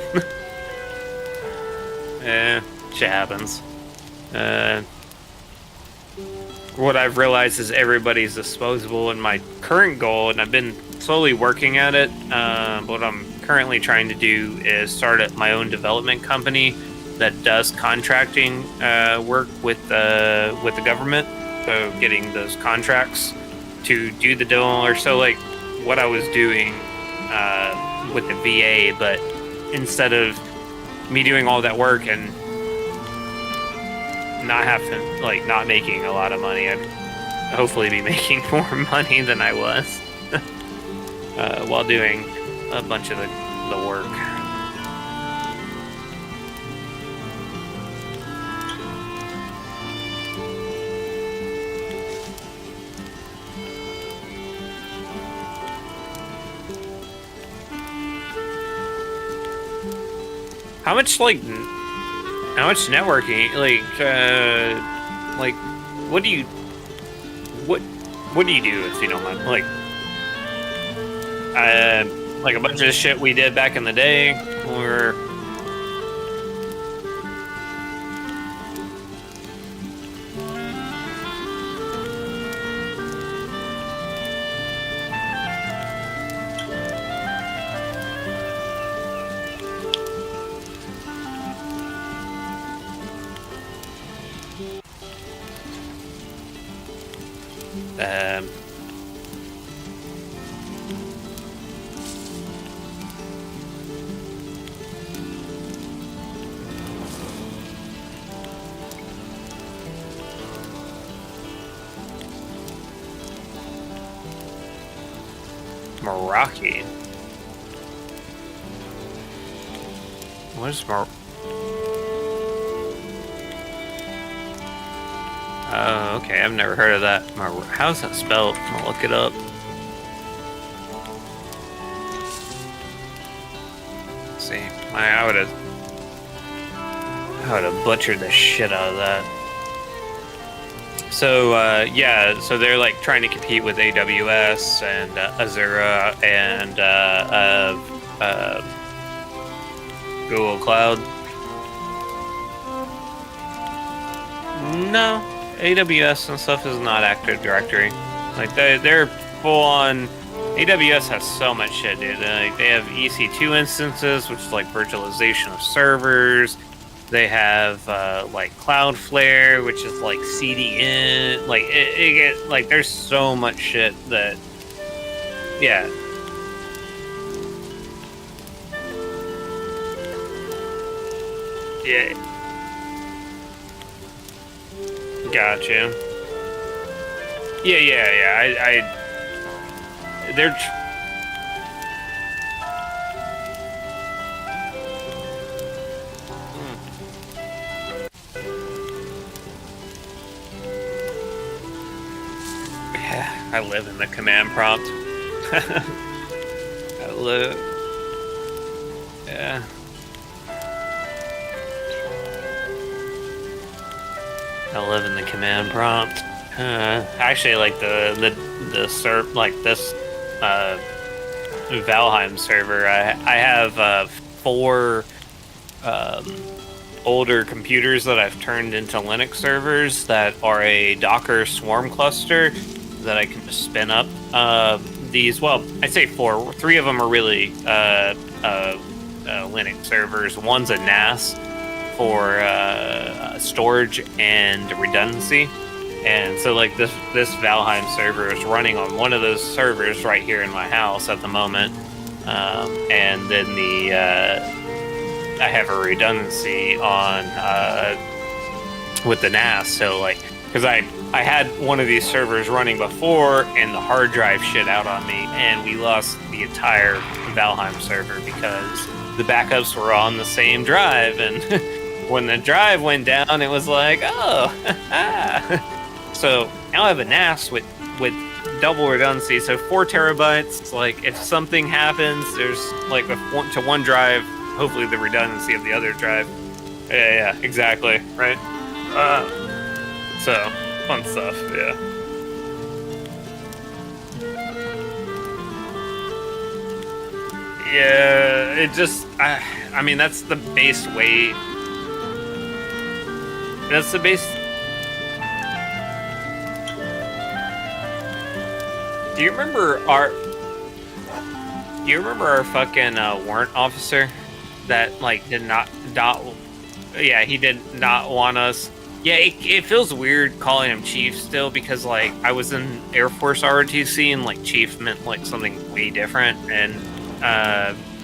Yeah, shit happens. What I've realized is everybody's disposable, and my current goal, and I've been slowly working at it, what I'm currently trying to do is start up my own development company that does contracting work with the government. So getting those contracts to do the demo, or so like what I was doing with the VA, but instead of me doing all that work and not making a lot of money, I'd hopefully be making more money than I was while doing a bunch of the work. How much networking, what do you do, if you don't mind? Like a bunch of shit we did back in the day, or Um, Meraki. What is Oh, okay. I've never heard of that. How's that spelled? I'll look it up. Let's see, I would have butchered the shit out of that. So yeah, so they're like trying to compete with AWS and Azure and Google Cloud. No, AWS and stuff is not Active Directory. Like they're full on. AWS has so much shit, dude. They have EC2 instances, which is like virtualization of servers. They have like Cloudflare, which is like CDN. Like like there's so much shit that, yeah. Yeah. Gotcha. Yeah. They're. Yeah, I live in the command prompt. I live. Yeah. I live in the command prompt. Actually, like the serv like this Valheim server, I have 4 older computers that I've turned into Linux servers that are a Docker swarm cluster that I can just spin up. These, well, I'd say 4. 3 of them are really Linux servers. One's a NAS for storage and redundancy. And so like this Valheim server is running on one of those servers right here in my house at the moment. And then I have a redundancy on with the NAS. So like, because I had one of these servers running before and the hard drive shit out on me, and we lost the entire Valheim server because the backups were on the same drive, and when the drive went down, it was like, oh, so now I have a NAS with double redundancy, so 4 terabytes. Like if something happens, there's like to one drive, hopefully the redundancy of the other drive. Yeah, exactly, right? So fun stuff, yeah. Yeah, it just, I mean, that's the base way. That's the base. Do you remember our fucking warrant officer that like did not yeah, he did not want us. Yeah, it feels weird calling him chief still because like I was in Air Force ROTC and like chief meant like something way different, and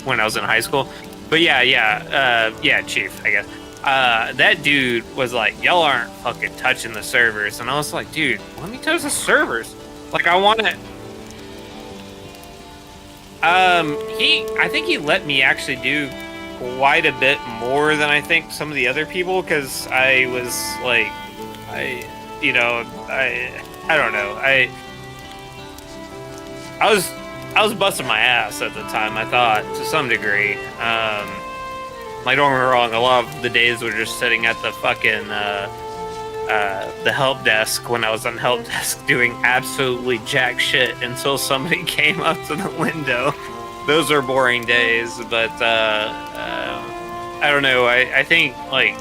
when I was in high school. But yeah, chief, I guess. That dude was like, y'all aren't fucking touching the servers, and I was like, dude, let me touch the servers. Like I want to. I think he let me actually do quite a bit more than I think some of the other people, because I was like, I don't know, I was busting my ass at the time, I thought, to some degree. Like, don't get me wrong, a lot of the days were just sitting at the fucking the help desk when I was on help desk doing absolutely jack shit until somebody came up to the window. Those are boring days, but I don't know. I think like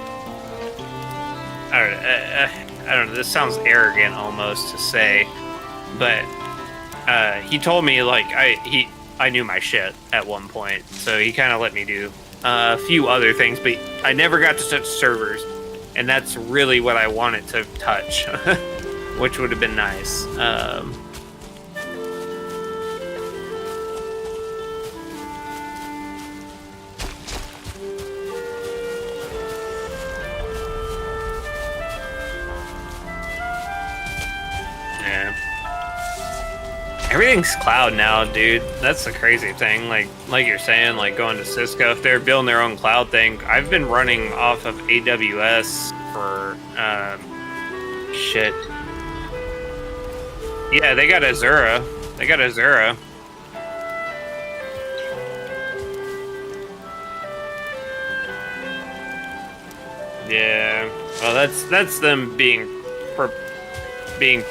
I don't know. This sounds arrogant almost to say, but he told me like I knew my shit at one point, so he kind of let me do a few other things, but I never got to touch servers, and that's really what I wanted to touch. which would have been nice. Yeah. Everything's cloud now, dude. That's the crazy thing. Like you're saying, like going to Cisco, if they're building their own cloud thing, I've been running off of AWS for shit. Yeah, they got Azura. They got Azura. Yeah. Well, that's them being fucking.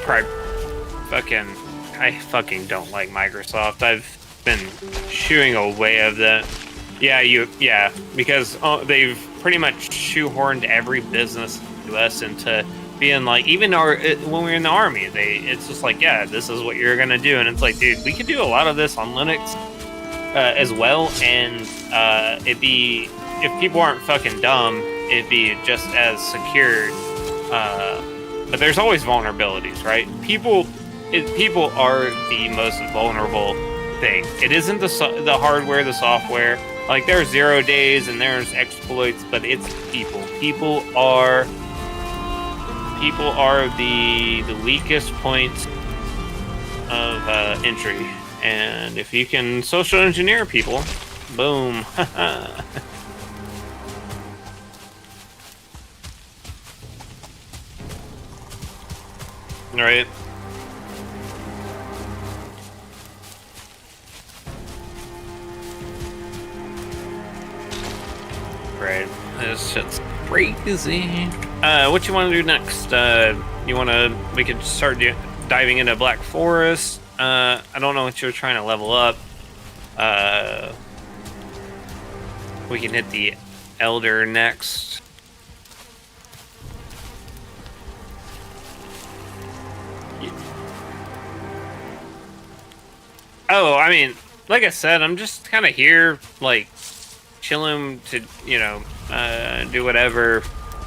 I fucking don't like Microsoft. I've been shooing away of that. Yeah, because they've pretty much shoehorned every business in the US into being like, even when we were in the army, it's just like, yeah, this is what you're gonna do, and it's like, dude, we could do a lot of this on Linux as well, and if people aren't fucking dumb, it'd be just as secure. But there's always vulnerabilities, right? People are the most vulnerable thing. It isn't the hardware, the software. Like, there's 0 days and there's exploits, but it's people. People are the weakest points of entry. And if you can social engineer people, boom. Right. Right. This shit's crazy. What you want to do next? We could start diving into Black Forest. I don't know what you're trying to level up. We can hit the Elder next. Oh, I mean, like I said, I'm just kind of here, like, chilling to, do whatever.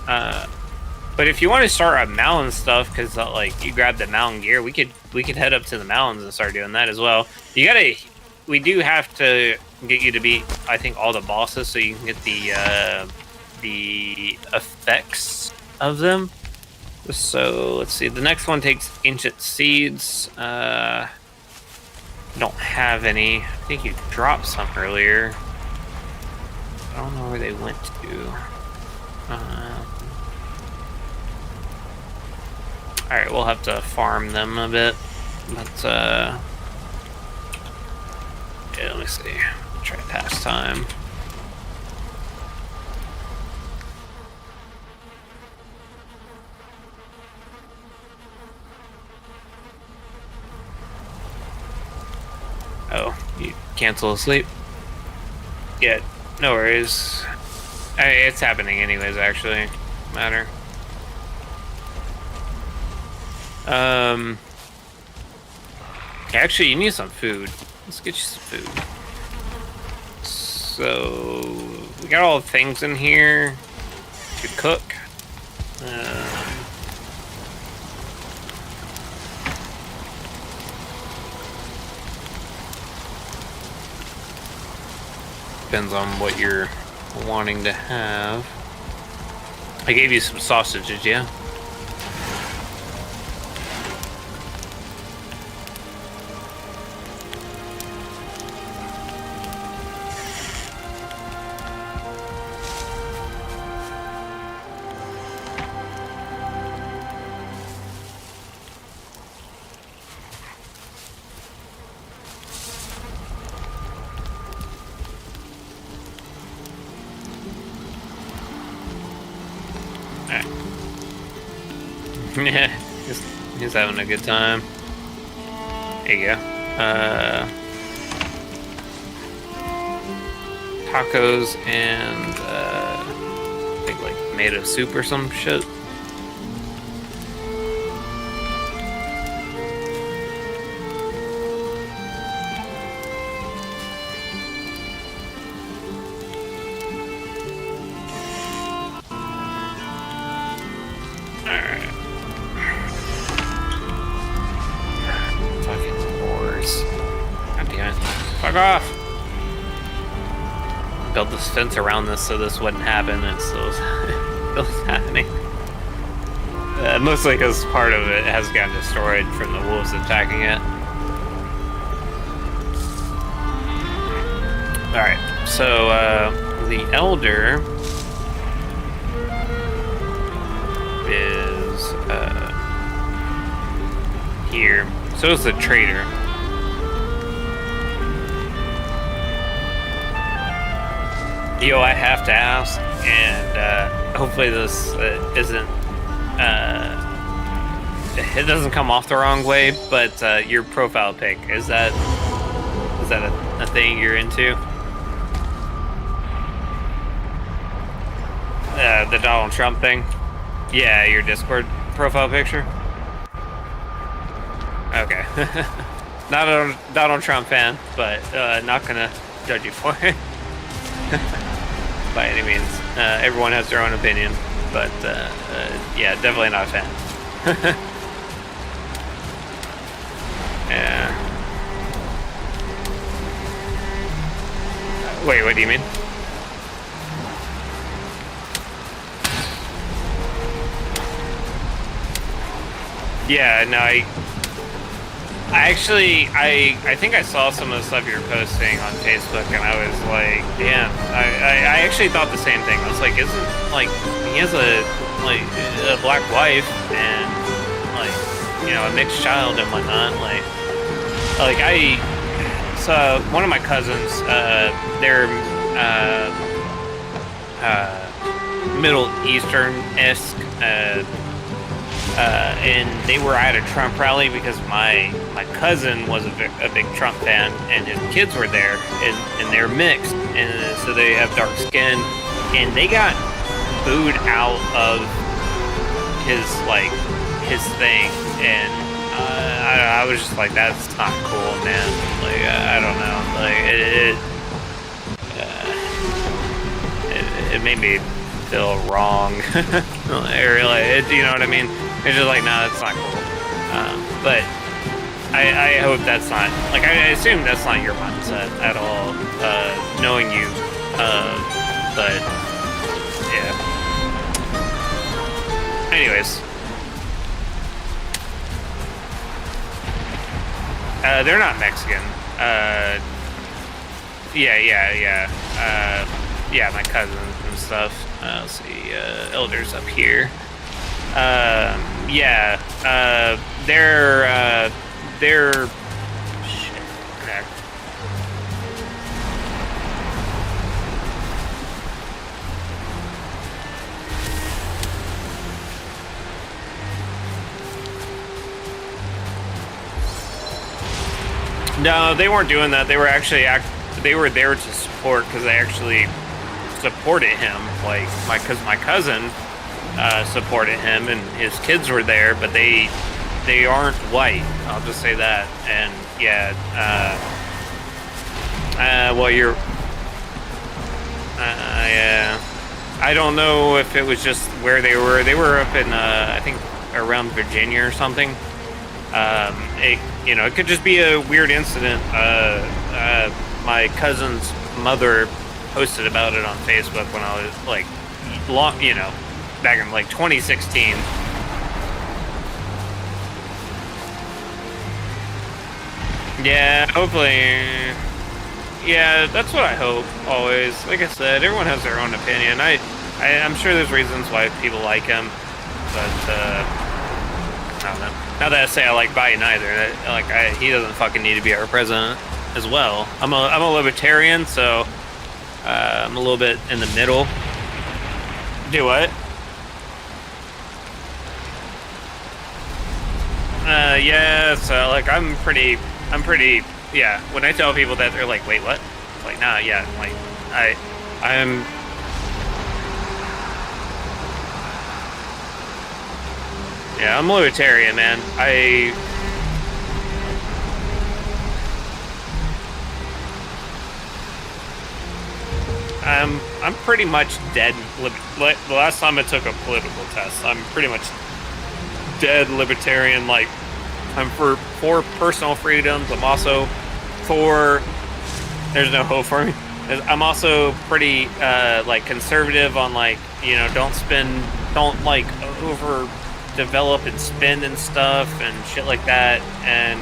But if you want to start a mountain stuff, because like you grab the mountain gear, we could head up to the mountains and start doing that as well. We do have to get you to beat, I think, all the bosses so you can get the effects of them. So let's see. The next one takes ancient seeds. Don't have any. I think you dropped some earlier. I don't know where they went to. Alright, we'll have to farm them a bit. But, yeah, let me see. Try pastime. Oh, you cancel asleep? Yeah, no worries. It's happening anyways, actually. Matter. Actually, you need some food. Let's get you some food. So, we got all the things in here to cook. Depends on what you're wanting to have. I gave you some sausages, yeah? Yeah, he's having a good time. There you go. Tacos and I think like tomato soup or some shit. off. Build this fence around this so this wouldn't happen. It's still, still happening. Mostly because part of it has gotten destroyed from the wolves attacking it. Alright, so the elder is here. So is the trader. Yo, I have to ask, and hopefully this isn't it doesn't come off the wrong way, but your profile pic, is that a thing you're into? The Donald Trump thing? Yeah, your Discord profile picture? Okay. Not a Donald Trump fan, but not gonna judge you for it. By any means. Everyone has their own opinion, but yeah, definitely not a fan. Yeah. Wait, what do you mean? Yeah, no, I think I saw some of the stuff you're posting on Facebook, and I was like, damn, I actually thought the same thing. I was like, isn't, like, he has a black wife and, like, you know, a mixed child and whatnot, so one of my cousins, they're, Middle Eastern-esque, and they were at a Trump rally because my cousin was a big Trump fan, and his kids were there, and they're mixed, and so they have dark skin, and they got booed out of his thing, and I was just like, that's not cool, man. Like, I don't know, like it made me feel wrong, or like, you know what I mean? It's just like, no, that's not cool. But I hope that's not, like, I assume that's not your mindset at all, knowing you, but, yeah. Anyways. They're not Mexican. Yeah, my cousins and stuff. Let's see, elders up here. Yeah, they're shit. There. No, they weren't doing that. They were actually they were there to support, because they actually supported him. Like, because my cousin supported him, and his kids were there, but they aren't white. I'll just say that. And yeah, well, you're, yeah, I don't know if it was just where they were. They were up in, I think, around Virginia or something. It could just be a weird incident. My cousin's mother posted about it on Facebook when I was like, back in like 2016. Yeah, hopefully. Yeah, that's what I hope, always. Like I said, everyone has their own opinion. I'm sure there's reasons why people like him, but I don't know. Not that I say I like Biden either. He doesn't fucking need to be our president as well. I'm a libertarian, so I'm a little bit in the middle. Do what? Yeah, so, like, I'm pretty, yeah, when I tell people that, they're like, wait, what? Like, nah, yeah, like, I'm, yeah, I'm a libertarian, man. I'm pretty much dead. The last time I took a political test, I'm pretty much dead libertarian. Like, I'm for personal freedoms. I'm also for there's no hope for me. I'm also pretty like conservative on like don't like overdevelop and spend and stuff and shit like that, and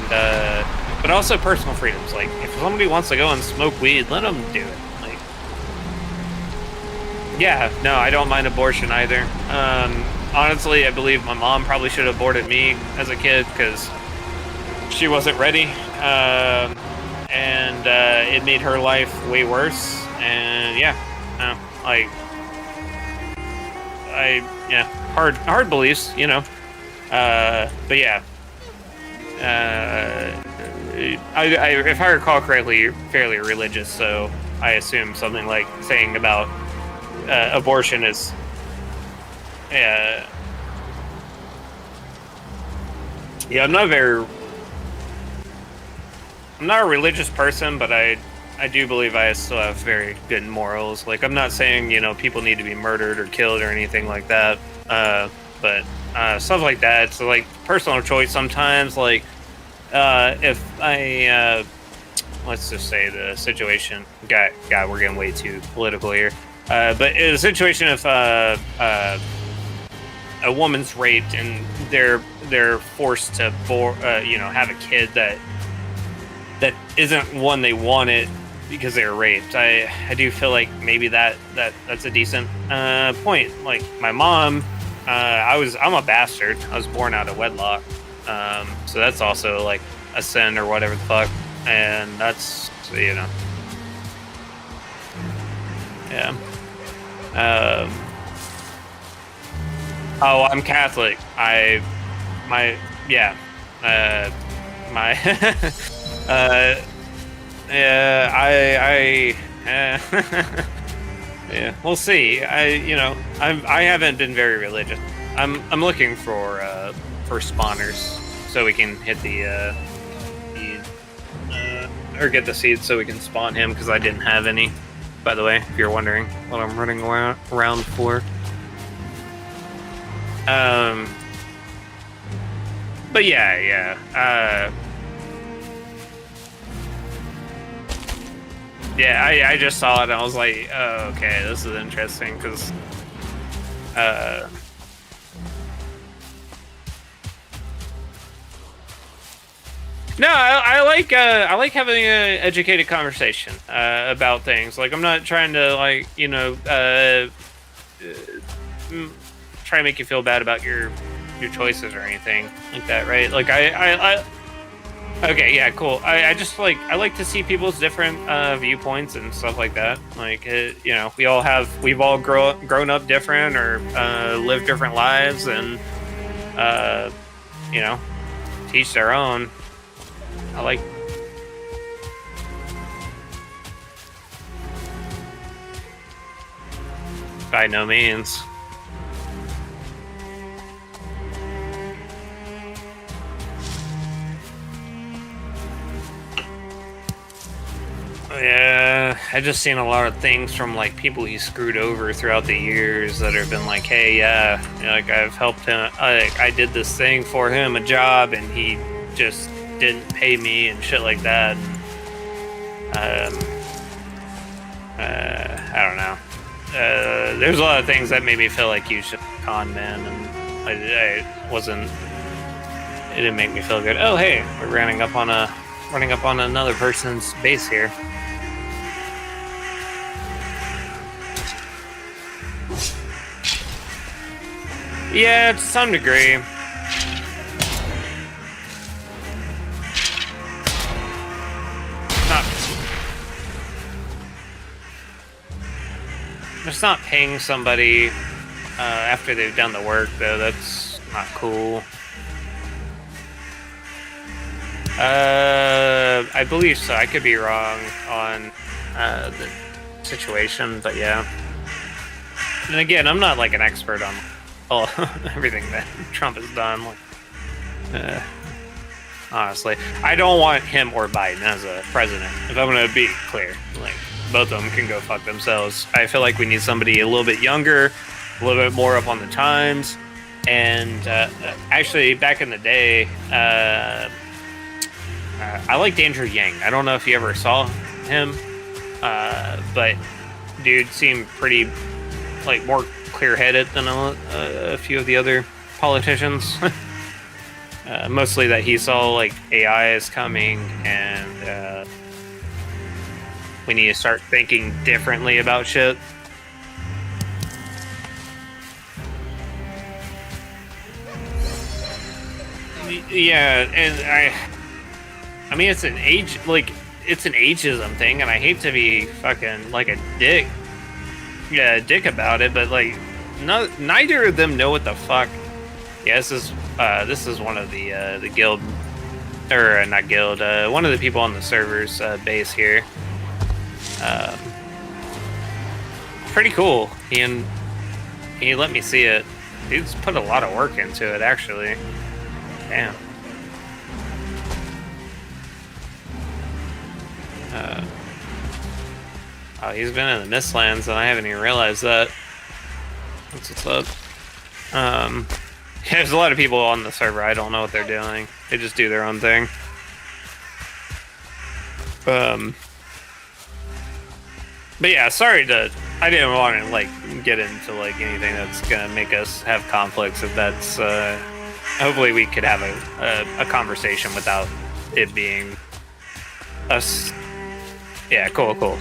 but also personal freedoms. Like if somebody wants to go and smoke weed, let them do it. Like yeah, no, I don't mind abortion either. Honestly, I believe my mom probably should have aborted me as a kid because she wasn't ready. And it made her life way worse. And yeah, no, like hard beliefs, you know. But yeah, if I recall correctly, you're fairly religious, so I assume something like saying about abortion is. Yeah, I'm not a religious person, but I do believe I still have very good morals. Like I'm not saying people need to be murdered or killed or anything like that, but stuff like that. So like personal choice sometimes. Like if I let's just say the situation. God, we're getting way too political here. But in a situation if a woman's raped and they're forced to have a kid that isn't one they wanted because they were raped. I do feel like maybe that's a decent point. Like my mom, I'm a bastard. I was born out of wedlock, so that's also like a sin or whatever the fuck, and that's yeah. Oh, I'm Catholic. My yeah, we'll see. I haven't been very religious. I'm looking for spawners so we can hit the or get the seeds so we can spawn him because I didn't have any. By the way, if you're wondering what I'm running around for. But yeah. Yeah, I just saw it and I was like, oh, okay, this is interesting because, no, I like having an educated conversation about things. Like I'm not trying to try to make you feel bad about your choices or anything like that, right? Like I okay, yeah, cool. I just I like to see people's different viewpoints and stuff like that. Like we've all grown up different or lived different lives and teach their own. I like. By no means. Yeah, I just seen a lot of things from like people he screwed over throughout the years that have been like, hey, yeah, like I've helped him. I did this thing for him, a job, and he just didn't pay me and shit like that. I don't know. There's a lot of things that made me feel like you should con man, and I wasn't. It didn't make me feel good. Oh, hey, we're running up on another person's base here. Yeah, to some degree. It's not paying somebody after they've done the work, though. That's not cool. I believe so. I could be wrong on the situation, but yeah. And again, I'm not like an expert on everything that Trump has done. Honestly, I don't want him or Biden as a president. If I'm going to be clear, both of them can go fuck themselves. I feel like we need somebody a little bit younger, a little bit more up on the times. And actually, back in the day, I liked Andrew Yang. I don't know if you ever saw him. but dude seemed pretty like more clear-headed than a few of the other politicians. Mostly that he saw like AI is coming and we need to start thinking differently about shit. Yeah, and I mean, it's an ageism thing, and I hate to be fucking like a dick, dick about it, but like, neither of them know what the fuck. Yeah, this is one of the guild, or not guild, one of the people on the server's base here. Pretty cool. He let me see it. He's put a lot of work into it, actually. Damn. Oh, he's been in the Mistlands, and I haven't even realized that. That's what's up. Yeah, there's a lot of people on the server. I don't know what they're doing. They just do their own thing. But yeah, I didn't want to like get into like anything that's gonna make us have conflicts. If that's, hopefully we could have a conversation without it being us. Yeah, cool.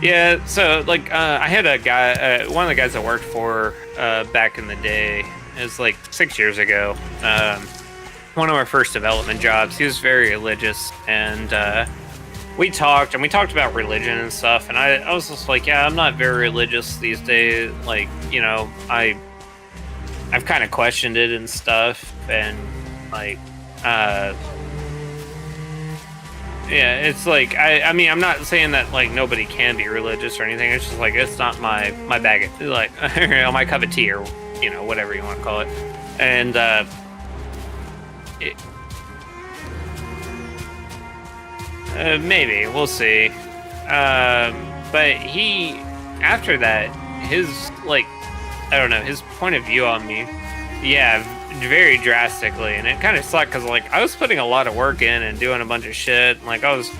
Yeah, so like I had a guy, one of the guys I worked for back in the day. It was like 6 years ago. One of our first development jobs. He was very religious, and we talked about religion and stuff. And I was just like, yeah, I'm not very religious these days. Like, you know, I've kind of questioned it and stuff, and like, yeah, it's like I mean, I'm not saying that like nobody can be religious or anything. It's just like it's not my bag of, like, you know, my cup of tea, or you know, whatever you want to call it. And maybe we'll see. But he, after that, his like, I don't know, his point of view on me, yeah, very drastically, and it kind of sucked because like I was putting a lot of work in and doing a bunch of shit. Like I was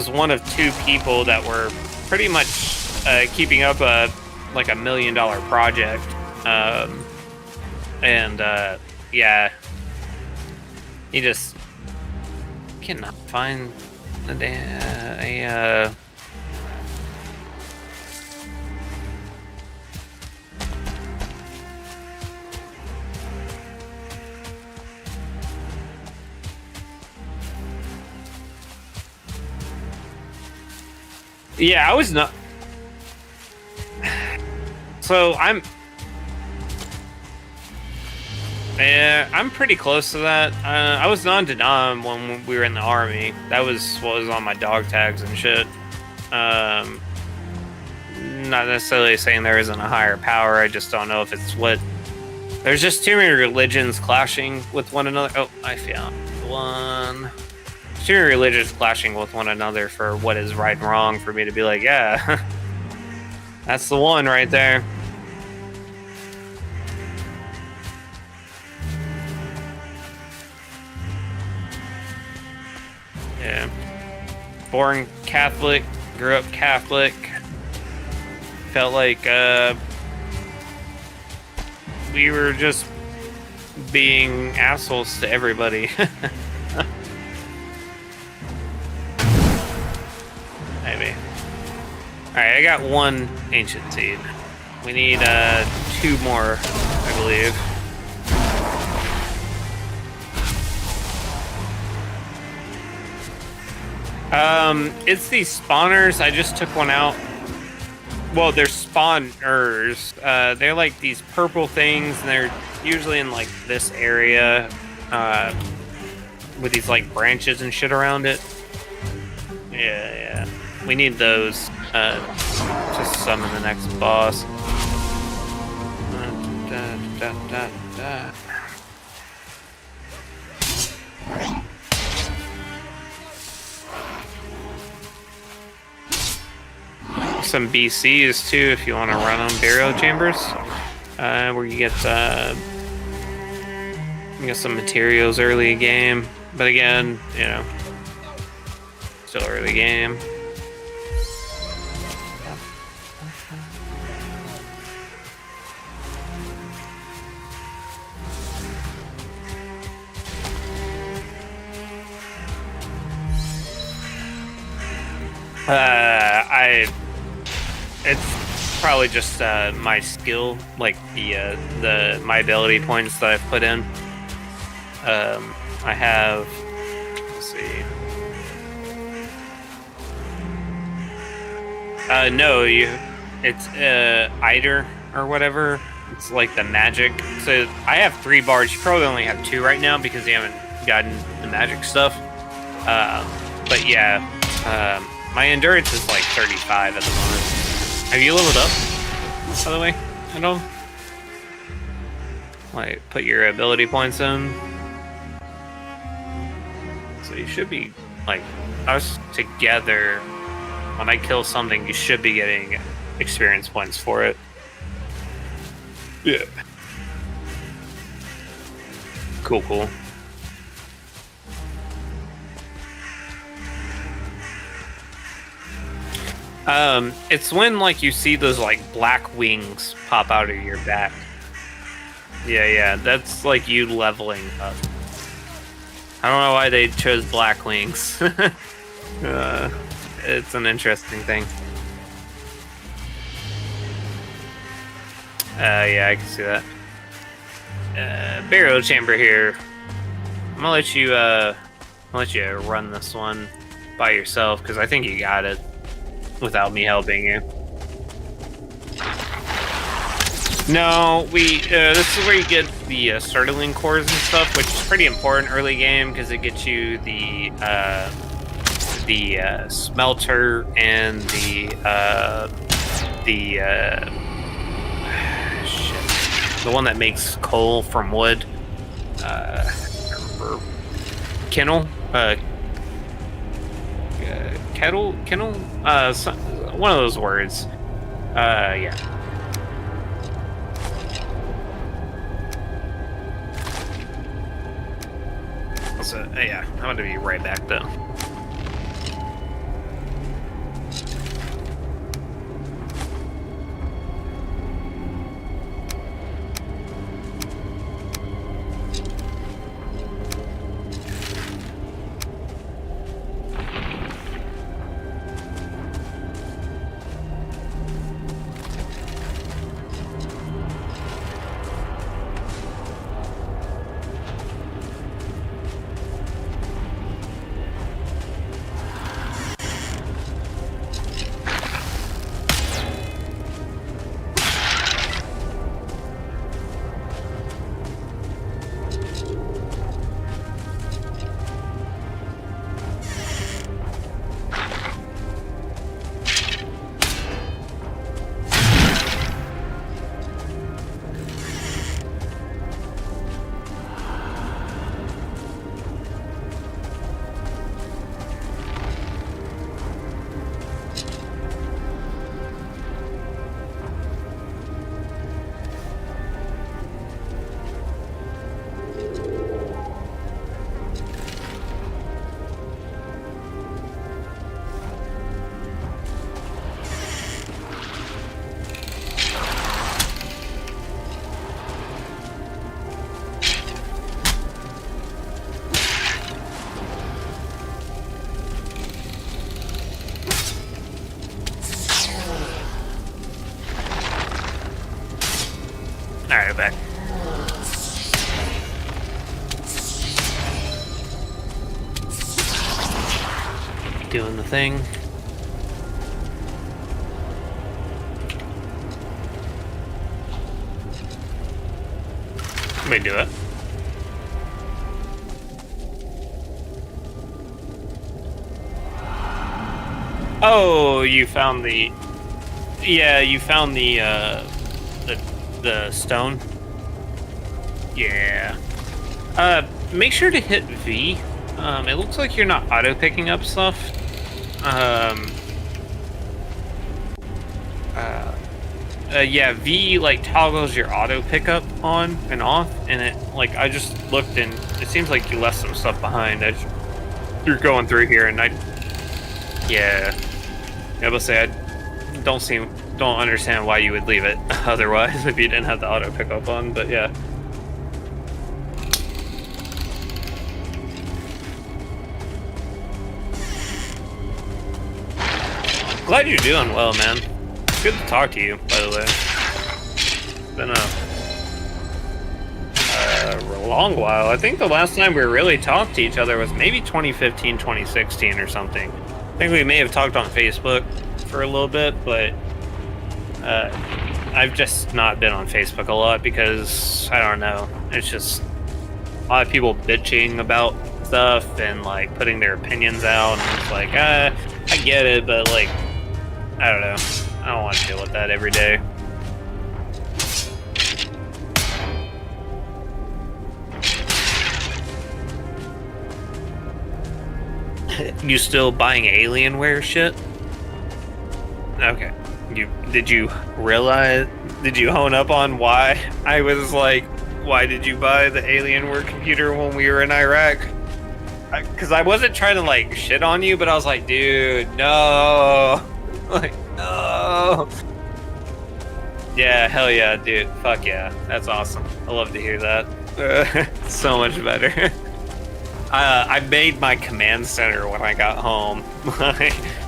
one of two people that were pretty much keeping up a like $1 million project, and yeah, he just cannot find a yeah, I was not. So I'm pretty close to that. I was non-denom when we were in the army. That was what was on my dog tags and shit. Not necessarily saying there isn't a higher power. I just don't know if it's what. There's just too many religions clashing with one another. Oh, I found one. Too many religions clashing with one another for what is right and wrong for me to be like, yeah, that's the one right there. Yeah. Born Catholic, grew up Catholic. Felt like we were just being assholes to everybody. Maybe. Alright, I got one ancient seed. We need 2 more, I believe. It's these spawners. I just took one out. Well, they're spawners. They're like these purple things, and they're usually in like this area, with these like branches and shit around it. Yeah. We need those to summon the next boss. Some BCs too, if you want to run on burial chambers, where you get some materials early in game. But again, you know, Still early game. It's probably just my skill, like the my ability points that I've put in. I have, let's see. No, it's Eider or whatever. It's like the magic. So I have 3 bars. You probably only have 2 right now because you haven't gotten the magic stuff. But yeah, my endurance is like 35 at the moment. Have you leveled up, by the way, at all? Like, put your ability points in. So you should be, like, us together. When I kill something, you should be getting experience points for it. Yeah. Cool. It's when, like, you see those, like, black wings pop out of your back. Yeah, that's, like, you leveling up. I don't know why they chose black wings. It's an interesting thing. Yeah, I can see that. Burial chamber here. I'm gonna let you run this one by yourself because I think you got it without me helping you. No, this is where you get the startling cores and stuff, which is pretty important early game because it gets you the smelter and the one that makes coal from wood. I remember kennel, one of those words. Yeah. So, yeah, I'm gonna be right back though. Alright, back. Doing the thing. Let me do it. Oh, you found the... Yeah, you found the stone. Yeah. Make sure to hit V. It looks like you're not auto-picking up stuff. Yeah, V, like, toggles your auto-pickup on and off, and it, like, I just looked and it seems like you left some stuff behind as you're going through here, and I Yeah. I will say I don't understand why you would leave it otherwise if you didn't have the auto pickup on, but yeah. Glad you're doing well, man. Good to talk to you, by the way. It's been a long while. I think the last time we really talked to each other was maybe 2015, 2016 or something. I think we may have talked on Facebook for a little bit, but I've just not been on Facebook a lot because, I don't know, it's just a lot of people bitching about stuff and, like, putting their opinions out, and it's like, I get it, but, like, I don't know. I don't want to deal with that every day. You still buying Alienware shit? Okay. Did you hone up on why I was like, why did you buy the Alienware computer when we were in Iraq? Because I wasn't trying to, like, shit on you, but I was like, dude, no. Like, no. Yeah, hell yeah, dude. Fuck yeah. That's awesome. I love to hear that. So much better. I made my command center when I got home.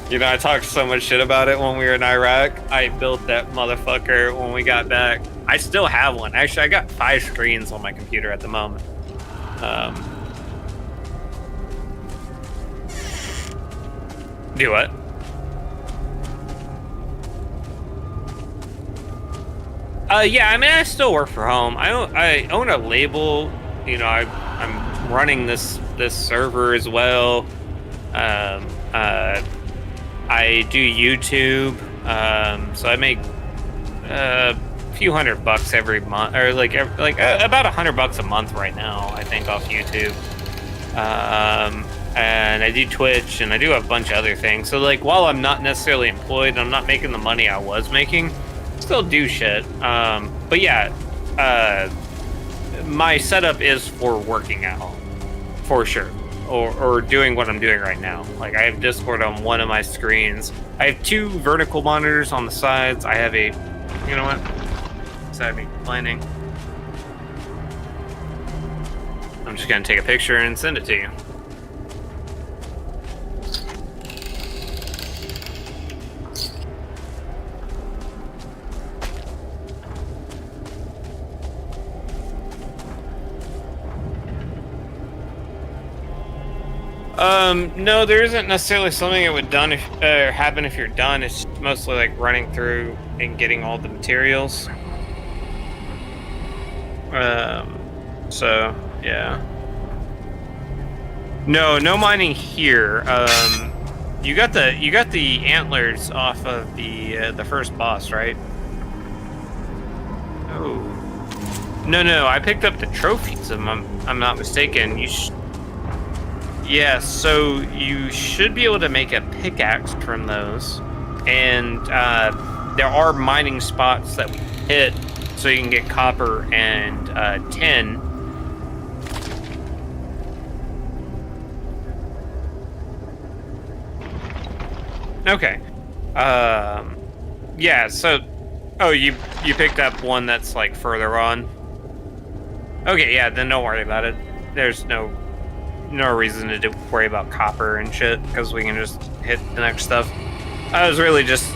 You know, I talked so much shit about it when we were in Iraq. I built that motherfucker when we got back. I still have one. Actually, I got 5 screens on my computer at the moment. Do what? Yeah, I mean, I still work from home. I own a label. You know, I'm running this server as well. I do YouTube. So I make a few $100 every month, or about $100 a month right now, I think, off YouTube. And I do Twitch, and I do a bunch of other things. So, like, while I'm not necessarily employed, I'm not making the money I was making. Still do shit. But yeah, my setup is for working at home, for sure, or doing what I'm doing right now. Like, I have Discord on one of my screens. I have 2 vertical monitors on the sides. I have a, you know what? Instead of me complaining, I'm just gonna take a picture and send it to you. No, there isn't necessarily something that would happen if you're done. It's mostly like running through and getting all the materials. So yeah. No mining here. You got the antlers off of the first boss, right? Oh. No, I picked up the trophies. If I'm not mistaken. Yeah, so you should be able to make a pickaxe from those, and there are mining spots that we hit, so you can get copper and tin. Okay. Yeah. So, oh, you picked up one that's like further on. Okay, yeah. Then don't worry about it. There's no reason to worry about copper and shit, because we can just hit the next stuff. I was really just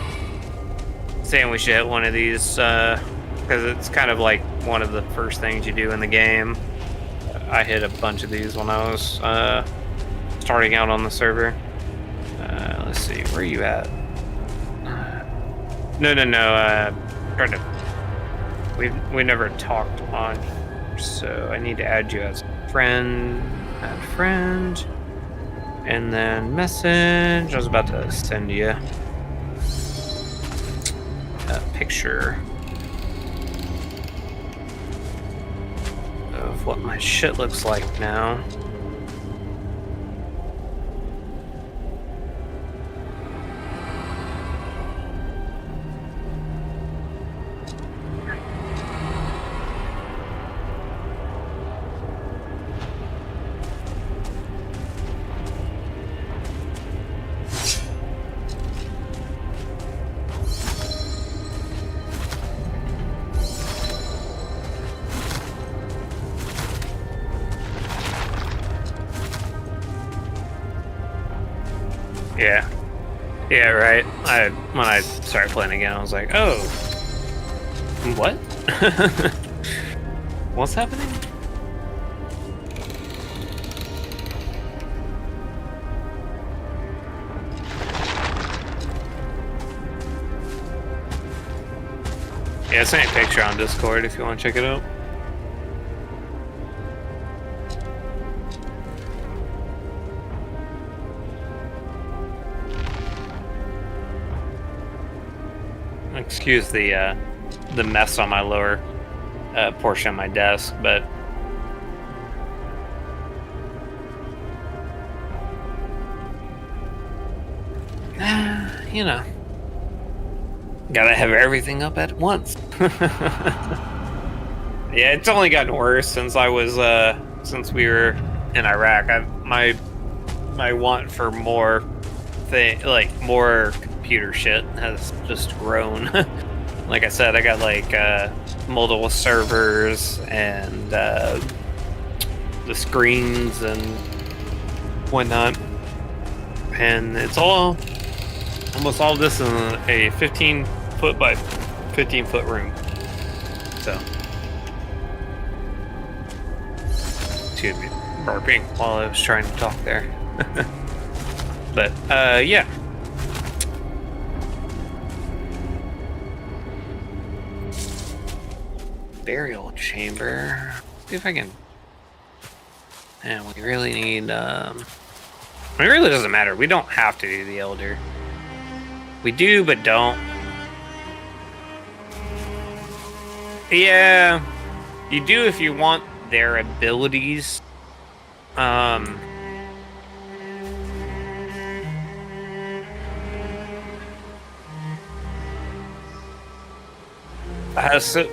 saying we should hit one of these, because it's kind of like one of the first things you do in the game. I hit a bunch of these when I was starting out on the server. Let's see, where are you at? No. Trying to. We never talked on, so I need to add you as a friend. Add friend, and then message. I was about to send you a picture of what my shit looks like now. Yeah, right. When I started playing again, I was like, oh, what? What's happening? Yeah, send a picture on Discord if you want to check it out. Excuse the mess on my lower portion of my desk, but you know, gotta have everything up at once. Yeah, it's only gotten worse since I was since we were in Iraq. My want for more more computer shit has just grown. Like I said, I got like multiple servers and the screens and whatnot, and it's almost all this in a 15-foot by 15-foot room. So, excuse me, burping while I was trying to talk there. But yeah. Burial chamber. See if I can. And we really need. It really doesn't matter. We don't have to do the elder. We do, but don't. Yeah, you do if you want their abilities. So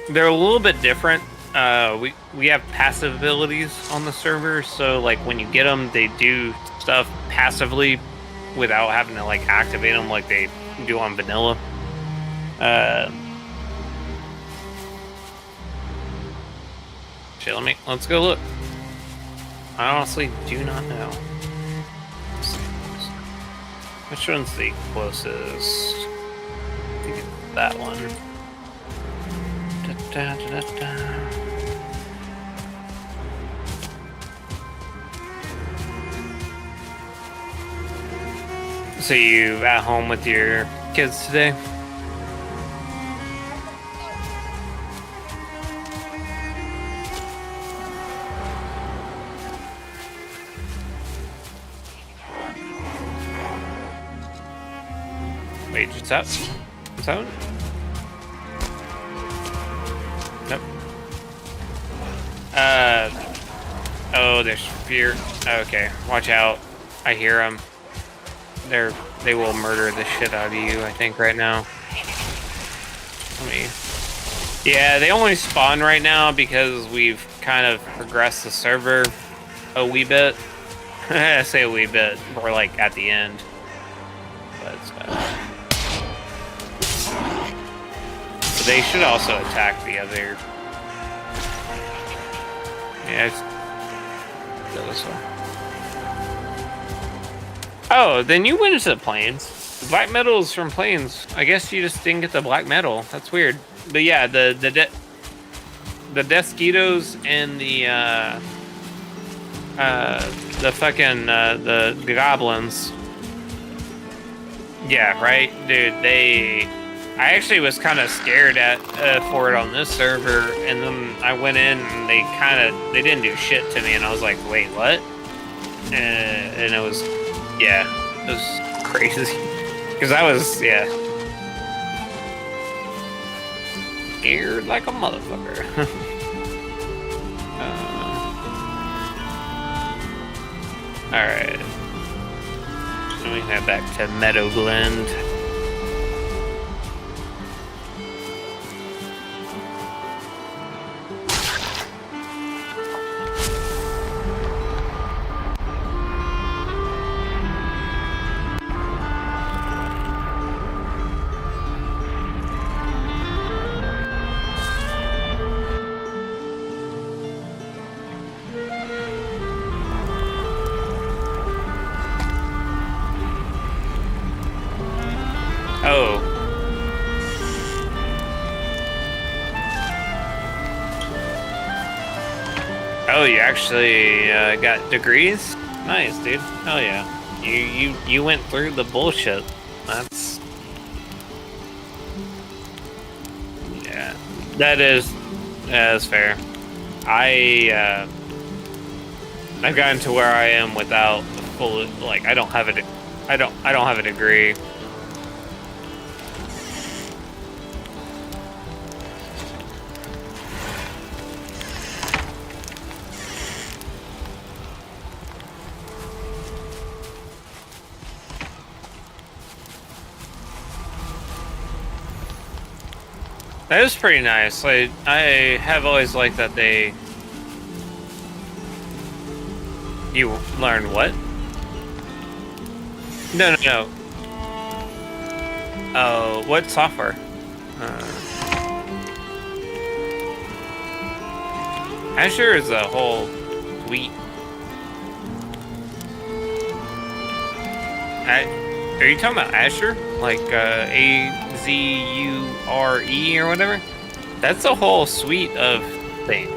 they're a little bit different. We have passive abilities on the server, so like when you get them, they do stuff passively without having to like activate them like they do on vanilla. Shit, let's go look. I honestly do not know. Which one's the closest? I think it's that one. Da, da, da, da. So you at home with your kids today? Wait, what's that? What's that one? Nope. Oh, there's fear. Okay, watch out. I hear them. They will murder the shit out of you, I think, right now. Yeah, they only spawn right now because we've kind of progressed the server a wee bit. I say a wee bit, more like at the end. But so they should also attack the other. Yeah, go this way. Oh, then you went into the plains. The black metal is from plains. I guess you just didn't get the black metal. That's weird. But yeah, the Desquitos and the fucking the goblins. Yeah, right, dude. I actually was kind of scared for it on this server, and then I went in and they didn't do shit to me, and I was like, wait, what? And it was, yeah, it was crazy because I was, yeah, scared like a motherfucker. All right. Let me head back to Meadowglen. Oh, you actually got degrees? Nice, dude. Hell yeah. You went through the bullshit. That's yeah. That is fair. I I've gotten to where I am without full like I don't have a I don't have a degree. That is pretty nice. I have always liked that they. You learned what? No, no, no. Oh, what software? Azure is a whole suite. Are you talking about Azure? Like Azure or whatever? That's a whole suite of things.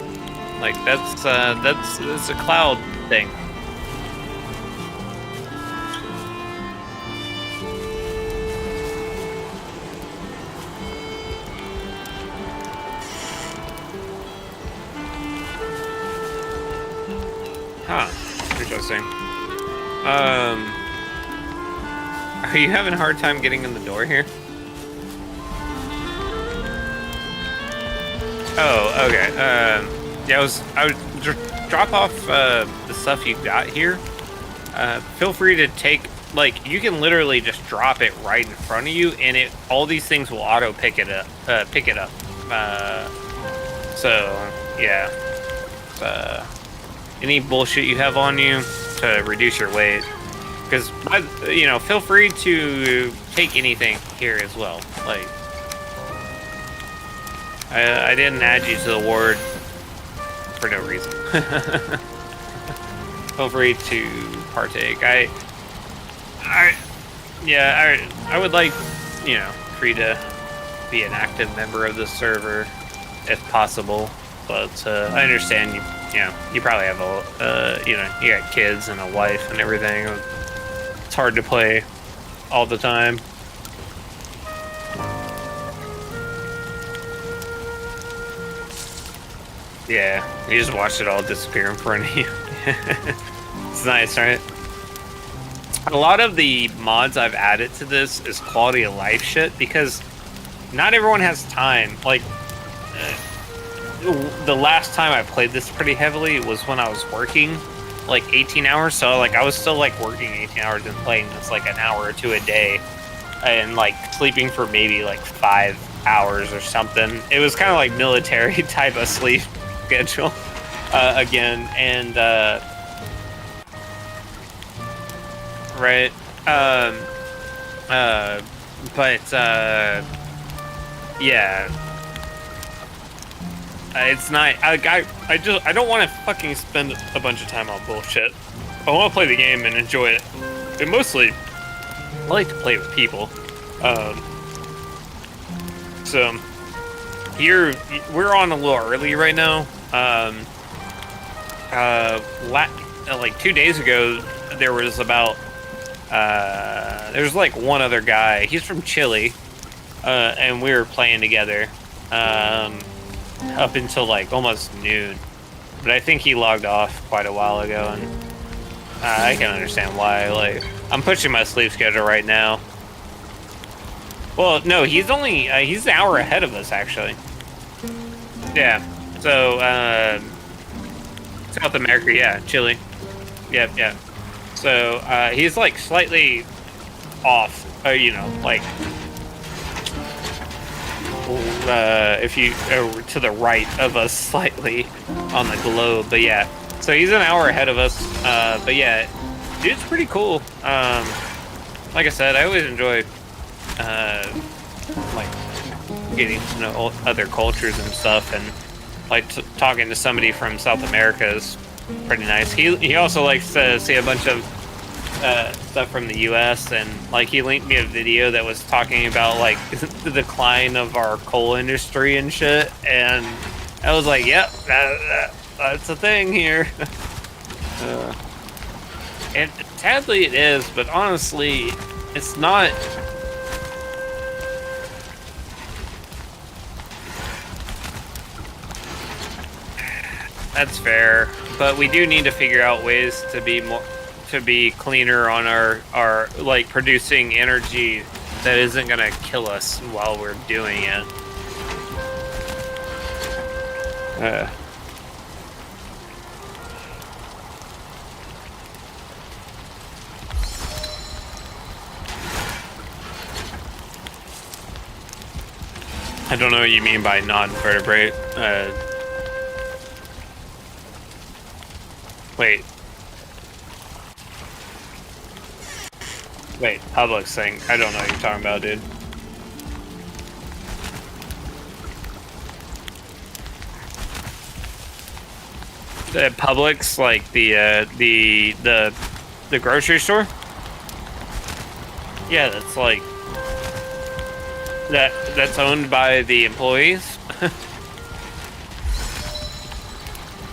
Like that's a cloud thing. Huh. Interesting. Are you having a hard time getting in the door here? Oh, okay. Yeah, I would drop off the stuff you got here. Feel free to take, like, you can literally just drop it right in front of you, and all these things will auto pick it up. So yeah. Any bullshit you have on you to reduce your weight, because feel free to take anything here as well. Like, I didn't add you to the ward for no reason. Feel free to partake. I would like, for you to be an active member of the server if possible, but I understand you probably have you got kids and a wife and everything. It's hard to play all the time. Yeah, you just watched it all disappear in front of you. It's nice, right? A lot of the mods I've added to this is quality of life shit, because not everyone has time. Like, the last time I played this pretty heavily was when I was working, like 18 hours. So like I was still like working 18 hours and playing this like an hour or two a day, and like sleeping for maybe like 5 hours or something. It was kind of like military type of sleep schedule again, and right, but yeah. It's not. I don't want to fucking spend a bunch of time on bullshit. I want to play the game and enjoy it. And mostly, I like to play with people. So we're on a little early right now. Like 2 days ago, there was like one other guy. He's from Chile, and we were playing together. Up until like almost noon, but I think he logged off quite a while ago, and I can understand why. Like, I'm pushing my sleep schedule right now. Well, no, he's an hour ahead of us actually. Yeah, so South America, yeah, Chile. Yep, yeah. So he's like slightly off, like. If you to the right of us slightly on the globe, but yeah, so he's an hour ahead of us, but yeah, dude's pretty cool. Like I said, I always enjoy like getting to know other cultures and stuff, and like talking to somebody from South America is pretty nice. He also likes to see a bunch of stuff from the US, and like he linked me a video that was talking about like the decline of our coal industry and shit, and I was like, yep, That's a thing here. uh, and sadly it is, but honestly, it's not. That's fair, but we do need to figure out ways to be more, to be cleaner on our like producing energy that isn't gonna kill us while we're doing it. Uh, I don't know what you mean by non-vertebrate. Wait, wait, Publix thing. I don't know what you're talking about, dude. The Publix, like the grocery store. Yeah, that's like that's owned by the employees.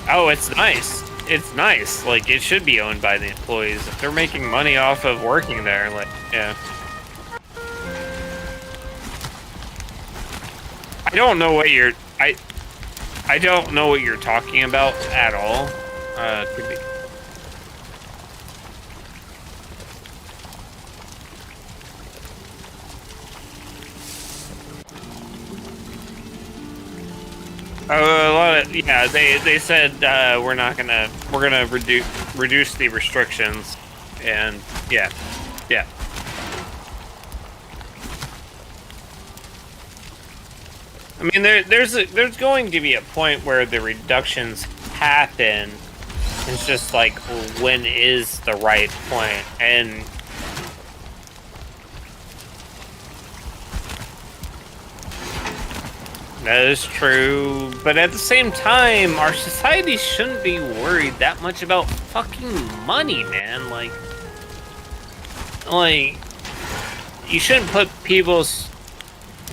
Oh, it's nice. It's nice. Like it should be owned by the employees. If they're making money off of working there, like yeah. I don't know what you're I don't know what you're talking about at all. To be, a lot of yeah. They said we're gonna reduce the restrictions, and yeah, yeah. I mean, there's going to be a point where the reductions happen. It's just like when is the right point, and that is true, but at the same time, our society shouldn't be worried that much about fucking money, man. Like you shouldn't put people's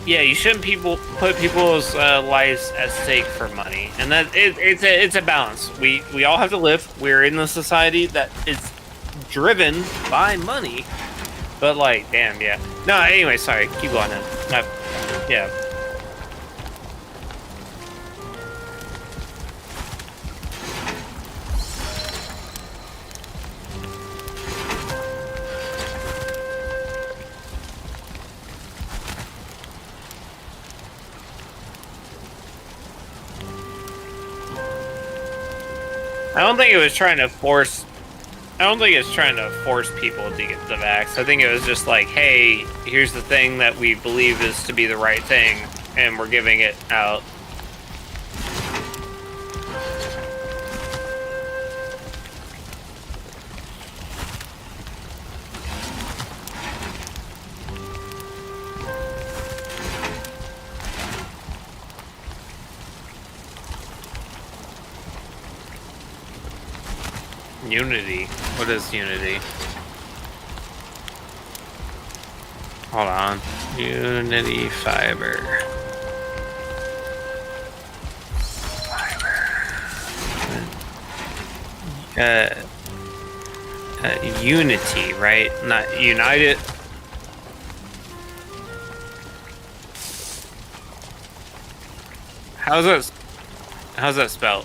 yeah, you shouldn't put people's lives at stake for money, and that it's a balance. We all have to live. We're in a society that is driven by money, but like, damn, yeah. No, anyway, sorry. Keep going. Then. Yeah. I don't think it was trying to force. I don't think it's trying to force people to get the vax. I think it was just like, hey, here's the thing that we believe is to be the right thing, and we're giving it out. Unity. What is unity? Hold on. Unity fiber. Unity, right? Not united. How's that? How's that spelled?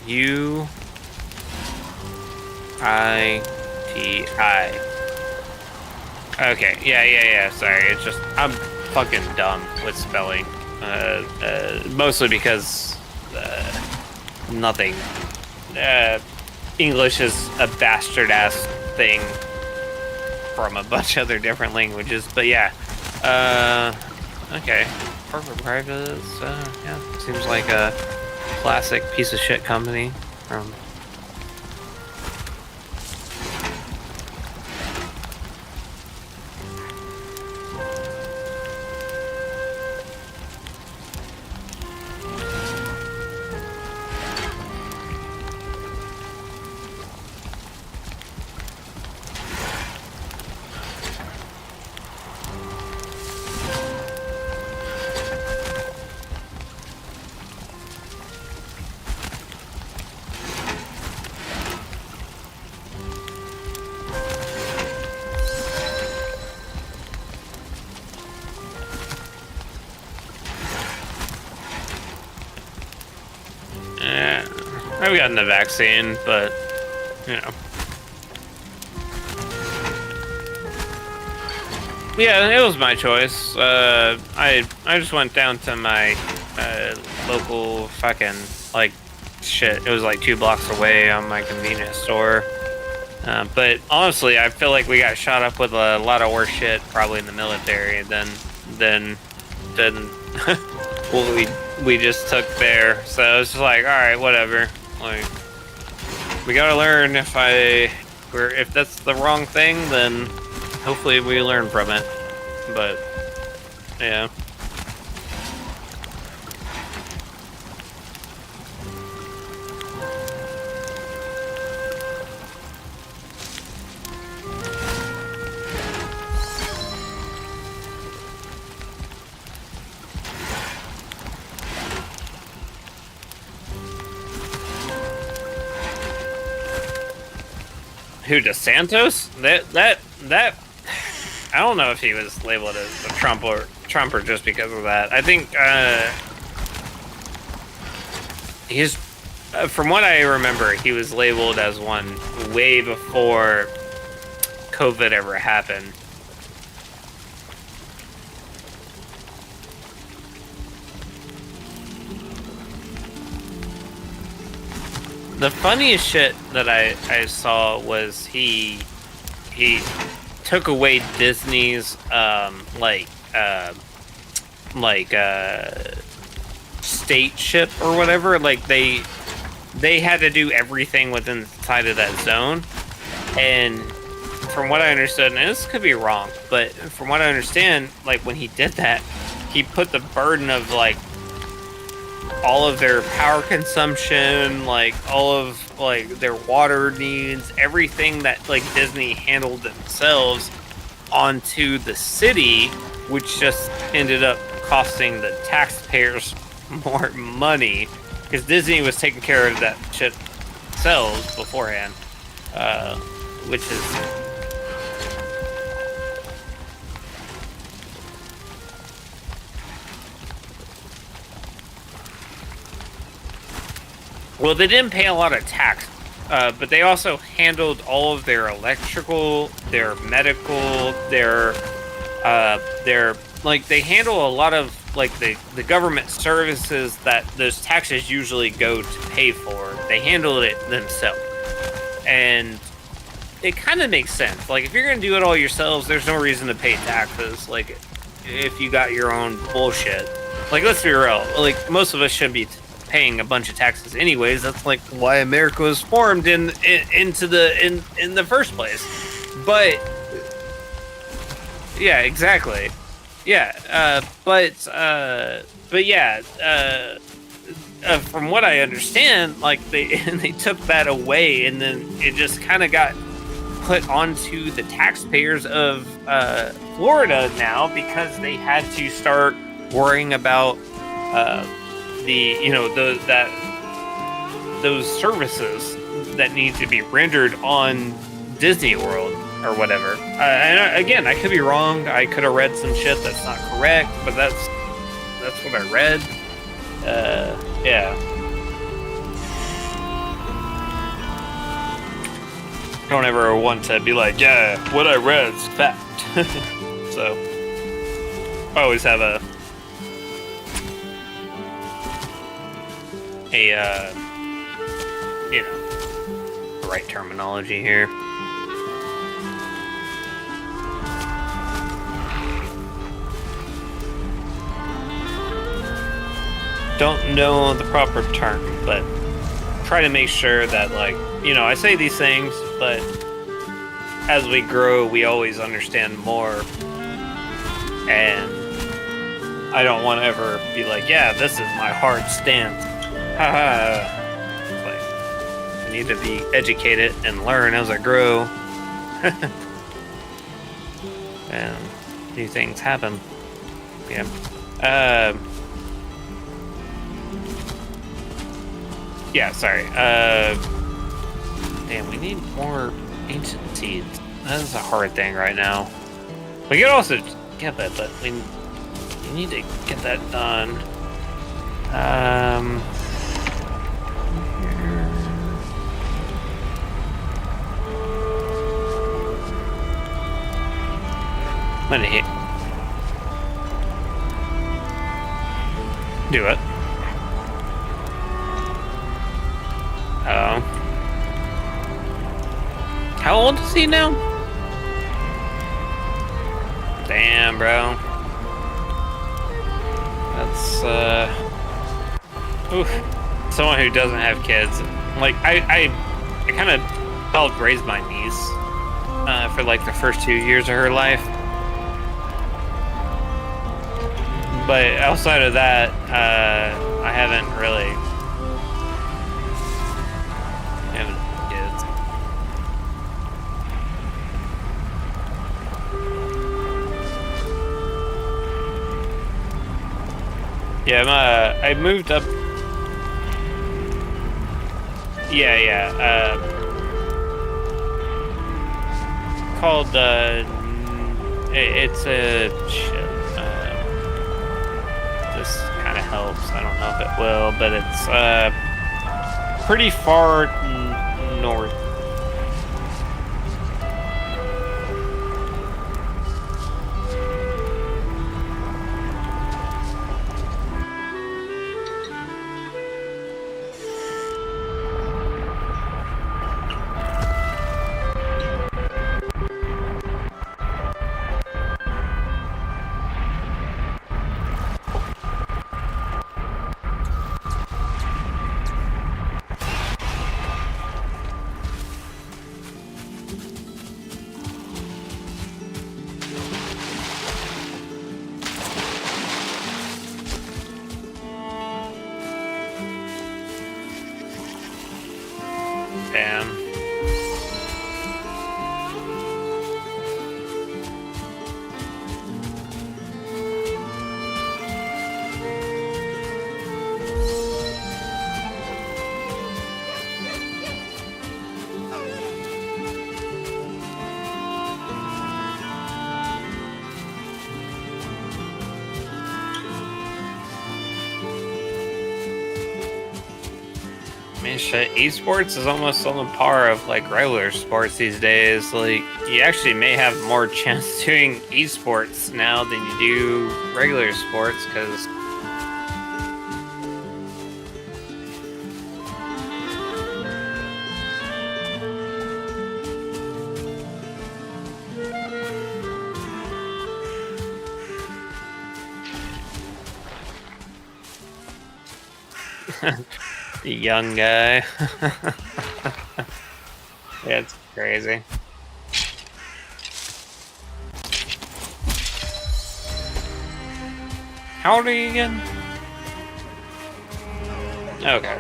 U I T I. Okay, yeah. Sorry, it's just I'm fucking dumb with spelling. Mostly because nothing. English is a bastard ass thing from a bunch of other different languages, but yeah. Okay. Corporate private, yeah, seems like a classic piece of shit company from. I've gotten the vaccine, but you know. Yeah, it was my choice. I just went down to my local fucking like shit. It was like 2 blocks away on my convenience store. But honestly, I feel like we got shot up with a lot of worse shit, probably in the military, than what we just took there. So it's just like, all right, whatever. Like, we gotta learn. If that's the wrong thing, then hopefully we learn from it. But yeah. Who, DeSantos? That I don't know if he was labeled as a Trumper just because of that. I think he's from what I remember, he was labeled as one way before COVID ever happened. The funniest shit that I saw was he took away Disney's state ship or whatever. Like they had to do everything within inside of that zone. And from what I understood, and this could be wrong, but from what I understand, like when he did that, he put the burden of like all of their power consumption, like all of like their water needs, everything that like Disney handled themselves onto the city, which just ended up costing the taxpayers more money because Disney was taking care of that shit themselves beforehand, which is well, they didn't pay a lot of tax, but they also handled all of their electrical, their medical, their like they handle a lot of like the government services that those taxes usually go to pay for. They handled it themselves, and it kind of makes sense. Like if you're gonna do it all yourselves, there's no reason to pay taxes. Like if you got your own bullshit. Like let's be real. Like most of us shouldn't be paying a bunch of taxes anyways. That's like why America was formed in the first place. But yeah, exactly. Yeah, but yeah, from what I understand, like they took that away, and then it just kind of got put onto the taxpayers of Florida now because they had to start worrying about those services that need to be rendered on Disney World or whatever. And again, I could be wrong. I could have read some shit that's not correct, but that's what I read. Yeah. Don't ever want to be like, yeah, what I read is fact. So I always have the right terminology here. Don't know the proper term, but try to make sure that, like, I say these things, but as we grow, we always understand more. And I don't want to ever be like, yeah, this is my hard stance. Haha. Like, I need to be educated and learn as I grow. And new things happen. Yeah. Yeah, sorry. Damn, we need more ancient seeds. That is a hard thing right now. We could also get that, but we need to get that done. gonna hit. Do it. Oh. How old is he now? Damn, bro. That's, oof. Someone who doesn't have kids. Like, I kind of helped raise my niece, for like the first 2 years of her life. But outside of that, I haven't really kids. Yeah, I moved up. Yeah. Called it's a shit. This kind of helps. I don't know if it will, but it's pretty far north. Damn. Man, shit, esports is almost on the par of like regular sports these days. Like, you actually may have more chance doing esports now than you do regular sports, because the young guy. Yeah, it's crazy. How old are you again? Okay.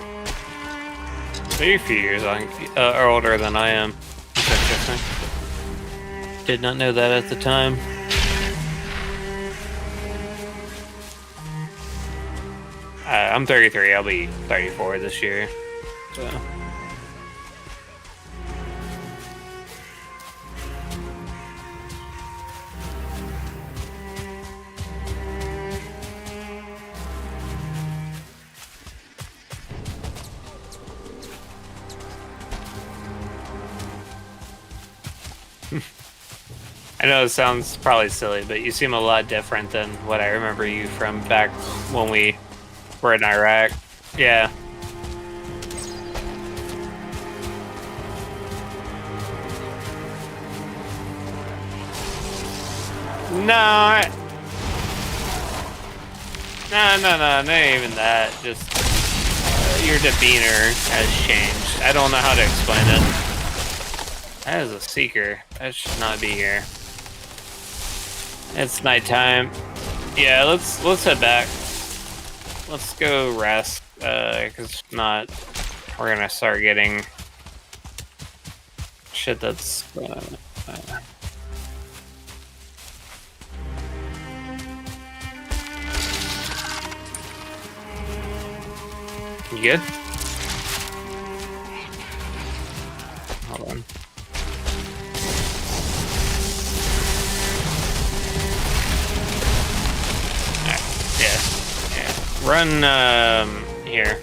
So you're a few years or older than I am. That's interesting. Did not know that at the time. I'm 33. I'll be 34 this year. So. I know it sounds probably silly, but you seem a lot different than what I remember you from back when we were in Iraq. Yeah. No, not even that. Just your demeanor has changed. I don't know how to explain it. That is a seeker. That should not be here. It's nighttime. Yeah, let's head back. Let's go rest. Cause if not, we're gonna start getting shit that's. You good? Hold on. Yeah. Run here.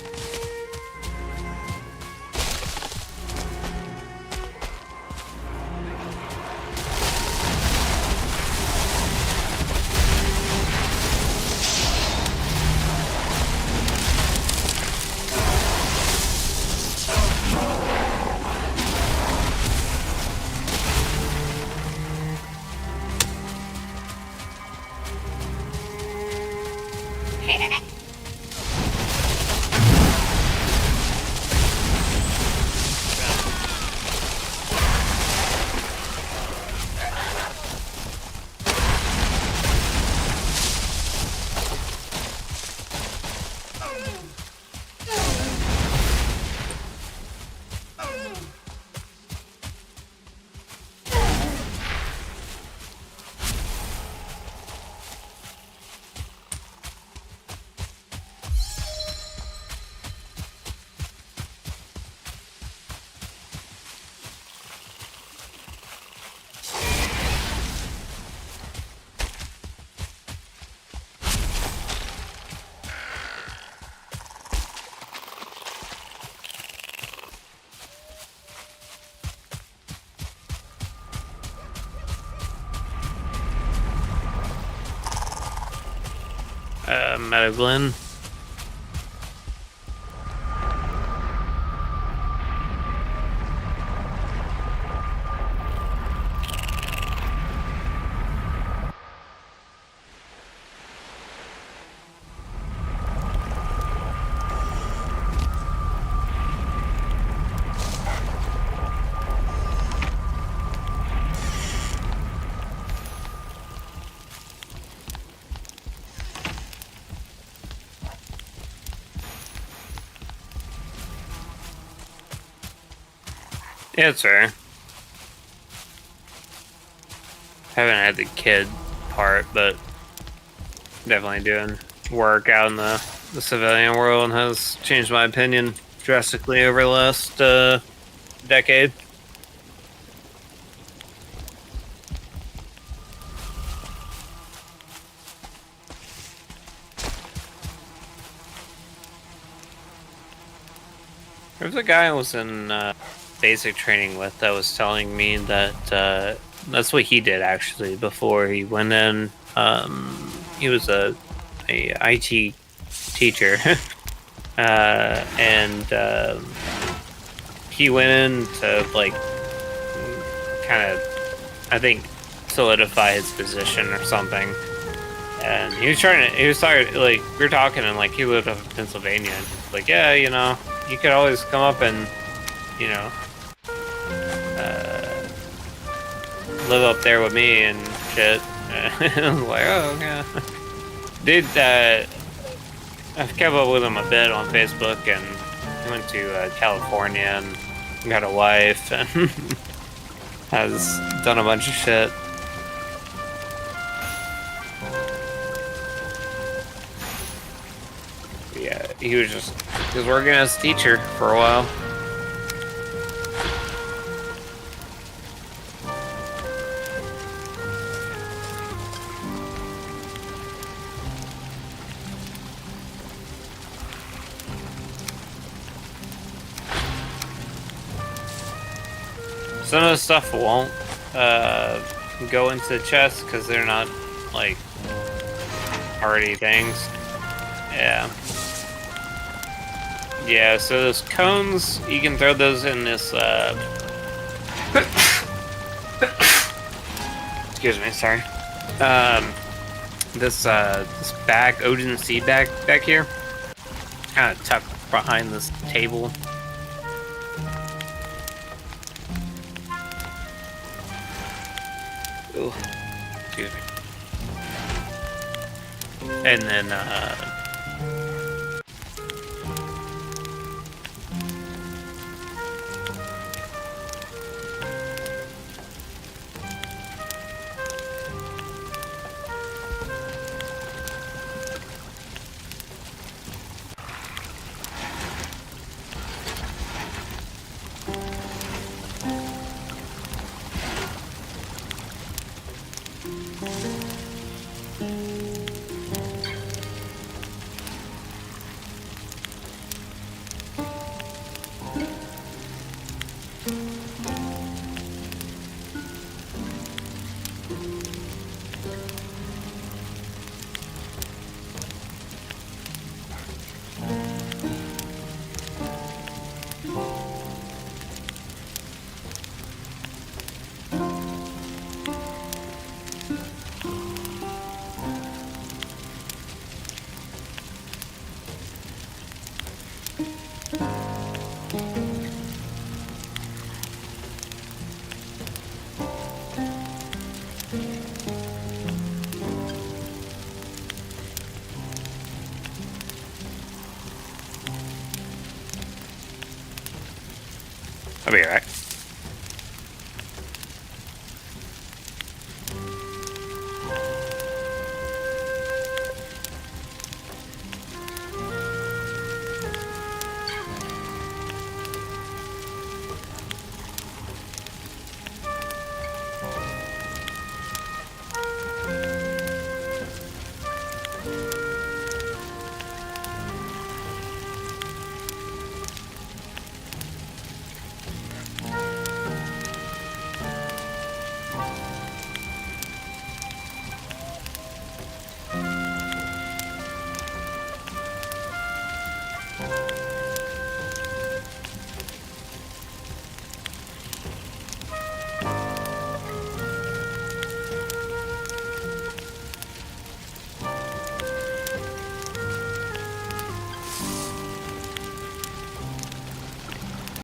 Meadowglen. Yeah, it's fair. Haven't had the kid part, but definitely doing work out in the civilian world has changed my opinion drastically over the last decade. There was a guy I was in basic training with that was telling me that that's what he did actually before he went in. He was a IT teacher, and he went in to like kind of, I think, solidify his position or something. And he was talking, like, we were talking, and like he lived up in Pennsylvania. And like, yeah, you know, you could always come up and, you know, live up there with me and shit. I was like, oh, yeah. Dude, I've kept up with him a bit on Facebook, and he went to California and got a wife and has done a bunch of shit. Yeah, he was working as a teacher for a while. Some of the stuff won't go into chests because they're not like already things. Yeah. Yeah, so those cones, you can throw those in this excuse me, sorry. This bag, Odin seed bag back here. Kind of tucked behind this table. Ooh, excuse me. And then, I'll be right.